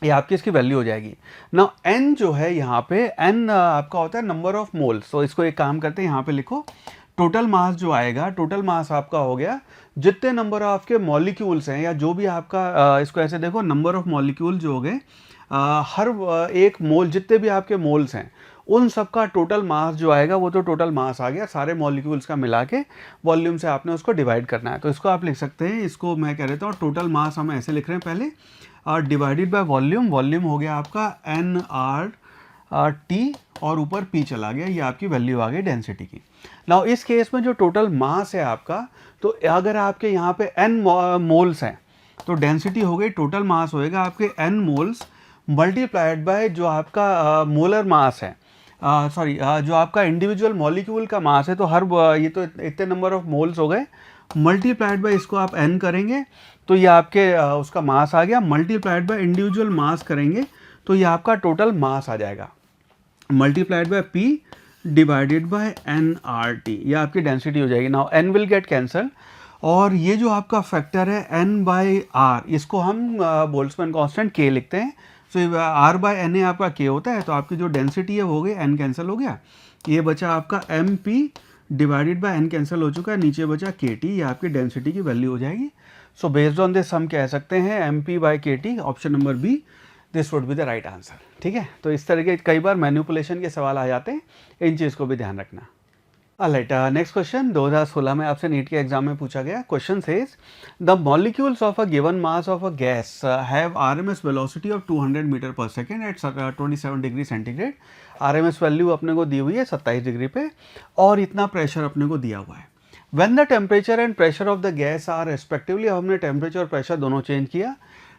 ये आपकी इसकी वैल्यू हो जाएगी। नाउ N जो है यहाँ पे N आपका होता है नंबर ऑफ मोल्स। तो इसको एक काम करते हैं, यहाँ पे लिखो टोटल मास जो आएगा, टोटल मास आपका हो गया जितने नंबर ऑफ के मॉलिक्यूल्स हैं, या जो भी आपका इसको ऐसे देखो नंबर ऑफ मॉलिक्यूल जो हो गए, हर एक मोल जितने भी आपके मोल्स हैं उन सब का टोटल मास जो आएगा वो तो टोटल मास आ गया, सारे मॉलिक्यूल्स का मिला के वॉल्यूम से आपने उसको डिवाइड करना है। तो इसको आप लिख सकते हैं, इसको मैं कह देता हूँ टोटल मास हम ऐसे लिख रहे हैं पहले, और डिवाइडेड बाय वॉल्यूम, वॉल्यूम हो गया आपका NRT और ऊपर P चला गया, ये आपकी वैल्यू आ गई डेंसिटी की। नाउ इस केस में जो टोटल मास है आपका, तो अगर आपके यहाँ पे N मोल्स हैं तो डेंसिटी हो गई, टोटल मास होएगा आपके N मोल्स मल्टीप्लाइड बाय जो आपका मोलर मास है, सॉरी जो आपका इंडिविजुअल मॉलिक्यूल का मास है, तो हर ये तो इतने नंबर ऑफ मोल्स हो गए, मल्टीप्लाइड बाय इसको आप N करेंगे तो ये आपके उसका मास आ गया, मल्टीप्लाइड बाय इंडिविजुअल मास करेंगे तो ये आपका टोटल मास आ जाएगा multiplied by P divided by nRT, ये आपकी डेंसिटी हो जाएगी। Now n will get cancel, और ये जो आपका फैक्टर है n बाई आर, इसको हम बोल्ट्जमैन कांस्टेंट k लिखते हैं। सो r बाय n आपका k होता है, तो आपकी जो डेंसिटी है वो हो गई, n कैंसिल हो गया, ये बचा आपका mp divided by n cancel हो चुका है, नीचे बचा kt, ये आपकी डेंसिटी की वैल्यू हो जाएगी। सो बेस्ड ऑन दिस हम कह सकते हैं mp by kt, option number B, this would be the right answer. ठीक है, तो इस तरह के कई बार मैनिपुलेशन के सवाल आ जाते हैं, इन चीज़ को भी ध्यान रखना। ऑलराइट, नेक्स्ट क्वेश्चन 2016 में आपसे नीट के एग्जाम में पूछा गया। Question says the molecules of a given mass of a gas have RMS velocity of 200 metre पर second at 27 degree centigrade. RMS value अपने को दी हुई है 27 डिग्री पे, और इतना प्रेशर अपने को दिया हुआ है। When the temperature and pressure of the gas are respectively, अब हमने टेम्परेचर और प्रेशर दोनों चेंज किया।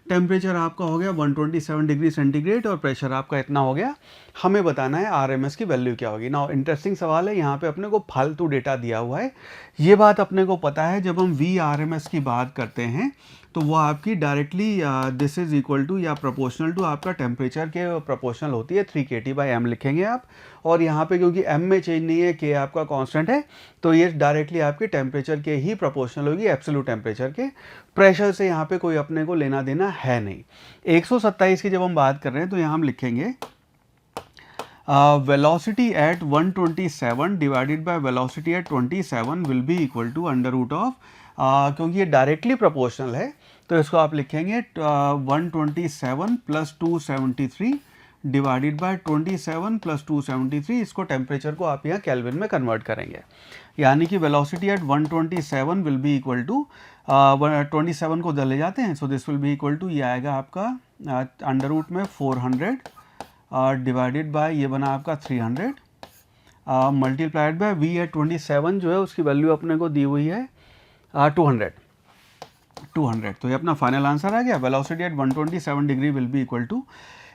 टेम्परेचर आपका हो गया 127 डिग्री सेंटीग्रेड और प्रेशर आपका इतना हो गया, हमें बताना है आरएमएस की वैल्यू क्या होगी। नाउ इंटरेस्टिंग सवाल है, यहाँ पे अपने को फालतू डेटा दिया हुआ है। ये बात अपने को पता है, जब हम वी आरएमएस की बात करते हैं तो वो आपकी directly this is equal to या प्रोपोर्शनल टू आपका टेम्परेचर के प्रोपोर्शनल होती है, 3 kT/m लिखेंगे आप। और यहाँ पे क्योंकि m में चेंज नहीं है, k आपका कांस्टेंट है, तो ये डायरेक्टली आपके टेम्परेचर के ही प्रोपोर्शनल होगी एब्सोल्यूट टेम्परेचर के। प्रेशर से यहाँ पे कोई अपने को लेना देना है नहीं। 127 की जब हम बात कर रहे हैं तो यहाँ हम लिखेंगे velocity at 127 divided by velocity at 27 will be equal to under root of, क्योंकि ये डायरेक्टली प्रोपोर्शनल है तो इसको आप लिखेंगे 127 प्लस 273 डिवाइडेड बाय 27 प्लस 273। इसको टेम्परेचर को आप यहाँ केल्विन में कन्वर्ट करेंगे, यानी कि velocity at 127 will be equal to 27 को ले जाते हैं, so this will be equal to, ये आएगा आपका अंडर रूट में 400 डिवाइडेड बाय ये बना आपका 300 मल्टीप्लाइड बाय वी एट 27 जो है उसकी वैल्यू अपने को दी हुई है 200। तो ये अपना फाइनल आंसर आ गया। Velocity at 127 degree will be equal to,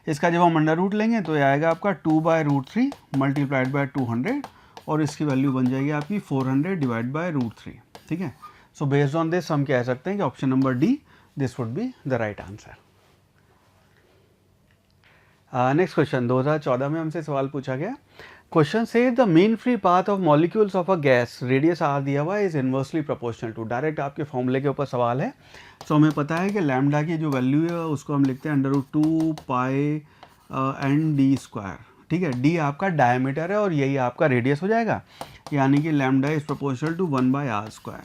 इसका जब हम अंडर रूट लेंगे तो ये आएगा आपका 2/√3 मल्टीप्लाइड बाय 200, और इसकी वैल्यू बन जाएगी आपकी 400 डिवाइड बाय √3। ठीक है, सो बेस्ड ऑन दिस हम कह सकते हैं कि option number D, this would be the right answer. Next question 2014 में हमसे सवाल पूछा गया। Question says the mean free path of molecules of a gas, radius r दिया हुआ है, is inversely proportional to, direct आपके फॉर्मूले के ऊपर सवाल है। सो हमें पता है कि लैम्डा की जो वैल्यू है उसको हम लिखते हैं √2 पाई n/d²। ठीक है, d आपका डायमीटर है और यही आपका रेडियस हो जाएगा, यानी कि lambda is proportional to 1/r²,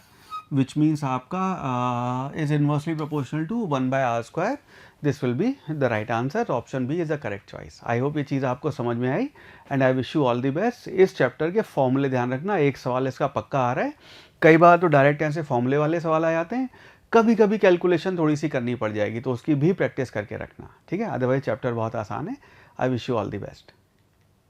which means आपका is inversely proportional to 1/r²। This will be the right answer, option B is the correct choice. I hope ये चीज़ आपको समझ में आई, and I wish you all the best. इस chapter के फॉर्मूले ध्यान रखना, एक सवाल इसका पक्का आ रहा है, कई बार तो डायरेक्ट ऐसे फॉर्मूले वाले सवाल आ जाते हैं, कभी कभी कैलकुलेशन थोड़ी सी करनी पड़ जाएगी, तो उसकी भी प्रैक्टिस करके रखना। ठीक है, अदरवाइज चैप्टर बहुत आसान है। आई wish you all the best.